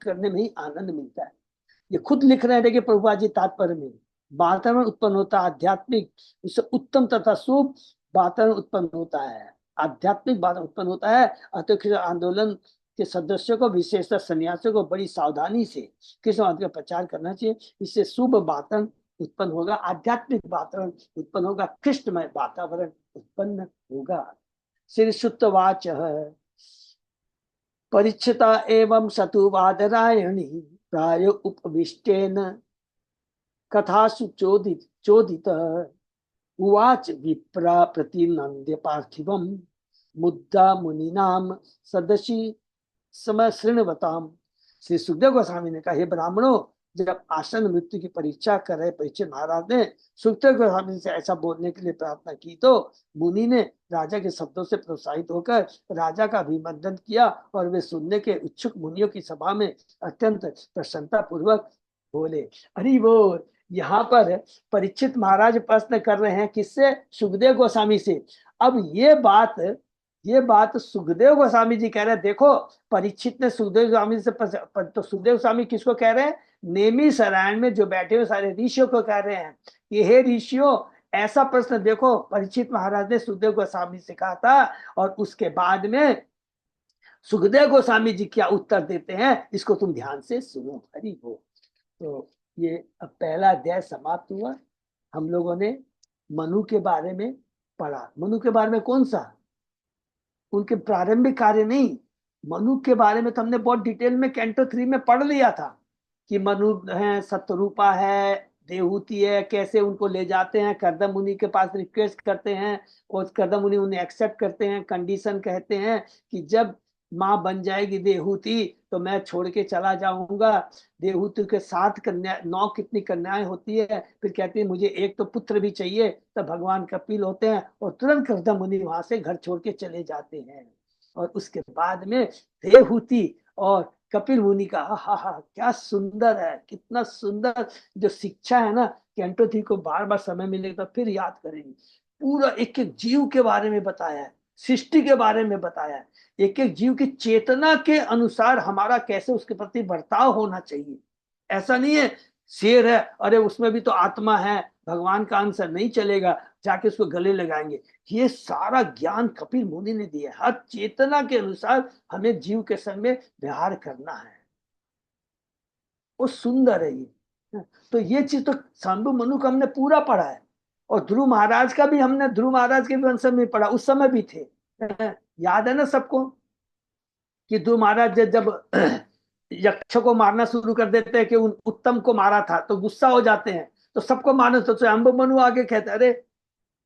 करने में ही आनंद मिलता है। ये खुद लिख रहे हैं, देखिए प्रभुपाद जी तात्पर्य में, वातावरण उत्पन्न होता है आध्यात्मिक, उससे उत्तम तथा शुभ वातावरण उत्पन्न होता है, आध्यात्मिक वातावरण उत्पन्न होता है। अतः आंदोलन के सदस्यों को, विशेषतः सन्यासियों को बड़ी सावधानी से कृष्ण का प्रचार करना चाहिए। इससे शुभ वातावरण उत्पन्न होगा, आध्यात्मिक वातावरण उत्पन्न होगा, कृष्णमय वातावरण उत्पन्न होगा। श्री सुतवाच परिचिता एवं सतुवादरायणी प्राय उपविष्टेन कथासु चोदित उवाच विप्रा प्रतिनंद्य पार्थिवम मुद्दा मुनिनाम सदसी समश्रृणवताम। श्री सुखदेव गोस्वामी ने कहा, हे ब्राह्मणों, जब आसन मृत्यु की परीक्षा कर रहे परीक्षित महाराज ने सुखदेव गोस्वामी से ऐसा बोलने के लिए प्रार्थना की, तो मुनि ने राजा के शब्दों से प्रोत्साहित होकर राजा का अभिनंदन किया और वे सुनने के इच्छुक मुनियों की सभा में अत्यंत प्रसन्नता पूर्वक बोले। अरे वो यहाँ पर परीक्षित महाराज प्रश्न कर रहे हैं, किससे? सुखदेव गोस्वामी से। अब ये बात सुखदेव गोस्वामी जी कह रहे हैं। देखो, परीक्षित ने सुखदेव गोस्वामी से तो सुखदेव गोस्वामी किसको कह रहे हैं? नेमी सरायण में जो बैठे हुए सारे ऋषियों को कह रहे हैं कि हे ऋषियों, ऐसा प्रश्न देखो परीक्षित महाराज ने सुखदेव गोस्वामी से कहा था, और उसके बाद में सुखदेव गोस्वामी जी क्या उत्तर देते हैं, इसको तुम ध्यान से सुनो। हरि बोल। तो ये अब पहला अध्याय समाप्त हुआ। हम लोगों ने मनु के बारे में पढ़ा। मनु के बारे में कौन सा? उनके प्रारंभिक कार्य नहीं, मनु के बारे में तो हमने बहुत डिटेल में कैंटो 3 में पढ़ लिया था कि मनु है, सत्यरूपा है, देवहूति है, कैसे उनको ले जाते हैं, कर्दम मुनि के पास रिक्वेस्ट करते हैं और कर्दम मुनि उन्हें एक्सेप्ट करते हैं। कंडीशन कहते हैं कि जब माँ बन जाएगी देवहूति तो मैं छोड़ के चला जाऊंगा। देवहूति के 7 कन्या, 9 कितनी कन्याएं होती है, फिर कहती है मुझे एक तो पुत्र भी चाहिए। तब भगवान कपिल होते हैं और तुरंत कर्दम मुनि वहां से घर छोड़ के चले जाते हैं। और उसके बाद में देवहूति और कपिल मुनि का, हा हा, क्या सुंदर है, कितना सुंदर जो शिक्षा है ना। कैंटो 3 को बार बार समय मिलेगा तो फिर याद करेंगे। पूरा एक एक जीव के बारे में बताया है, सृष्टि के बारे में बताया है, एक एक जीव की चेतना के अनुसार हमारा कैसे उसके प्रति बर्ताव होना चाहिए। ऐसा नहीं है शेर है, अरे उसमें भी तो आत्मा है, भगवान का अंश नहीं चलेगा, जाके उसको गले लगाएंगे। ये सारा ज्ञान कपिल मुनि ने दिया। हर चेतना के अनुसार हमें जीव के संग में व्यवहार करना है। वो सुंदर है ये। तो ये चीज तो सांबु मनु का हमने पूरा पढ़ा है। और ध्रुव महाराज का भी हमने, ध्रुव महाराज के भी वंश में पढ़ा, उस समय भी थे। याद है ना सबको कि ध्रुव महाराज जब यक्ष को मारना शुरू कर देते हैं कि उन उत्तम को मारा था तो गुस्सा हो जाते हैं, तो सबको मारना। तो स्वयंभु मनु आगे कहते अरे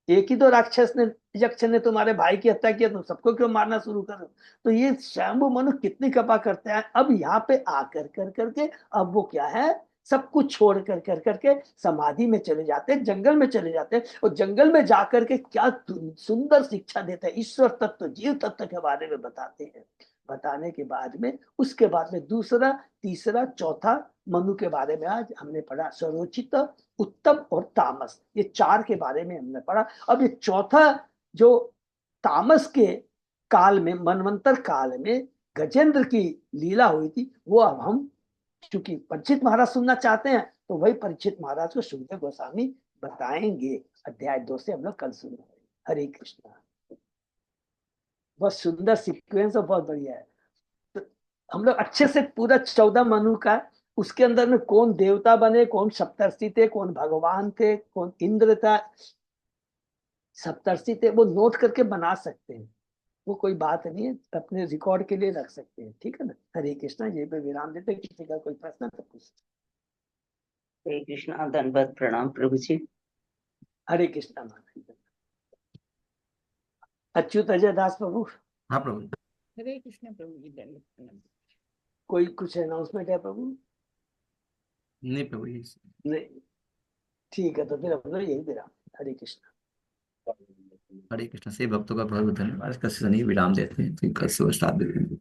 एक ही तो राक्षस ने, यक्ष ने तुम्हारे भाई की हत्या की, तुम सबको क्यों मारना शुरू करो? तो ये स्वयंभु मनु कितनी कृपा करते हैं। अब यहाँ पे आकर कर करके अब वो क्या है, सब कुछ छोड़ कर कर करके समाधि में चले जाते हैं, जंगल में चले जाते हैं। और जंगल में जाकर के क्या सुंदर शिक्षा देते हैं, ईश्वर तत्व, जीव तत्व के बारे में बताते हैं। बताने के बाद में उसके बाद में दूसरा, तीसरा, चौथा मनु के बारे में आज हमने पढ़ा। स्वरोचित, उत्तम और तामस, ये 4 के बारे में हमने पढ़ा। अब ये चौथा जो तामस के काल में, मनवंतर काल में गजेंद्र की लीला हुई थी, वो अब हम चूंकि परीक्षित महाराज सुनना चाहते हैं तो वही परीक्षित महाराज को सुखदेव गोस्वामी बताएंगे। अध्याय 2 से हम लोग कल सुनेंगे। हरे कृष्णा। बहुत सुंदर सीक्वेंस और बहुत बढ़िया है। तो हम लोग अच्छे से पूरा 14 मनु का, उसके अंदर में कौन देवता बने, कौन सप्तर्षि थे, कौन भगवान थे, कौन इंद्र था, सप्तर्षि थे, वो नोट करके बना सकते हैं। वो कोई बात नहीं है, अपने रिकॉर्ड के लिए रख सकते हैं। ठीक है ना। हरे कृष्णा। ये पे विराम देते। किसी का कोई प्रश्न तो पूछ। हरे कृष्णा। धन्यवाद, प्रणाम प्रभु जी। हरे कृष्णा। अच्युत अजय दास प्रभु। हाँ प्रभु। हरे कृष्ण प्रभु जी। धन्यवाद। कोई कुछ अनाउंसमेंट है प्रभु? नहीं प्रभु जी। नहीं। ठीक है, तो फिर हम लोग यही विराम। हरे कृष्णा। हरे कृष्ण। से भक्तों का बहुत बहुत धन्यवाद। कल से नहीं विराम देते हैं, फिर कल से स्टार्ट देते हैं।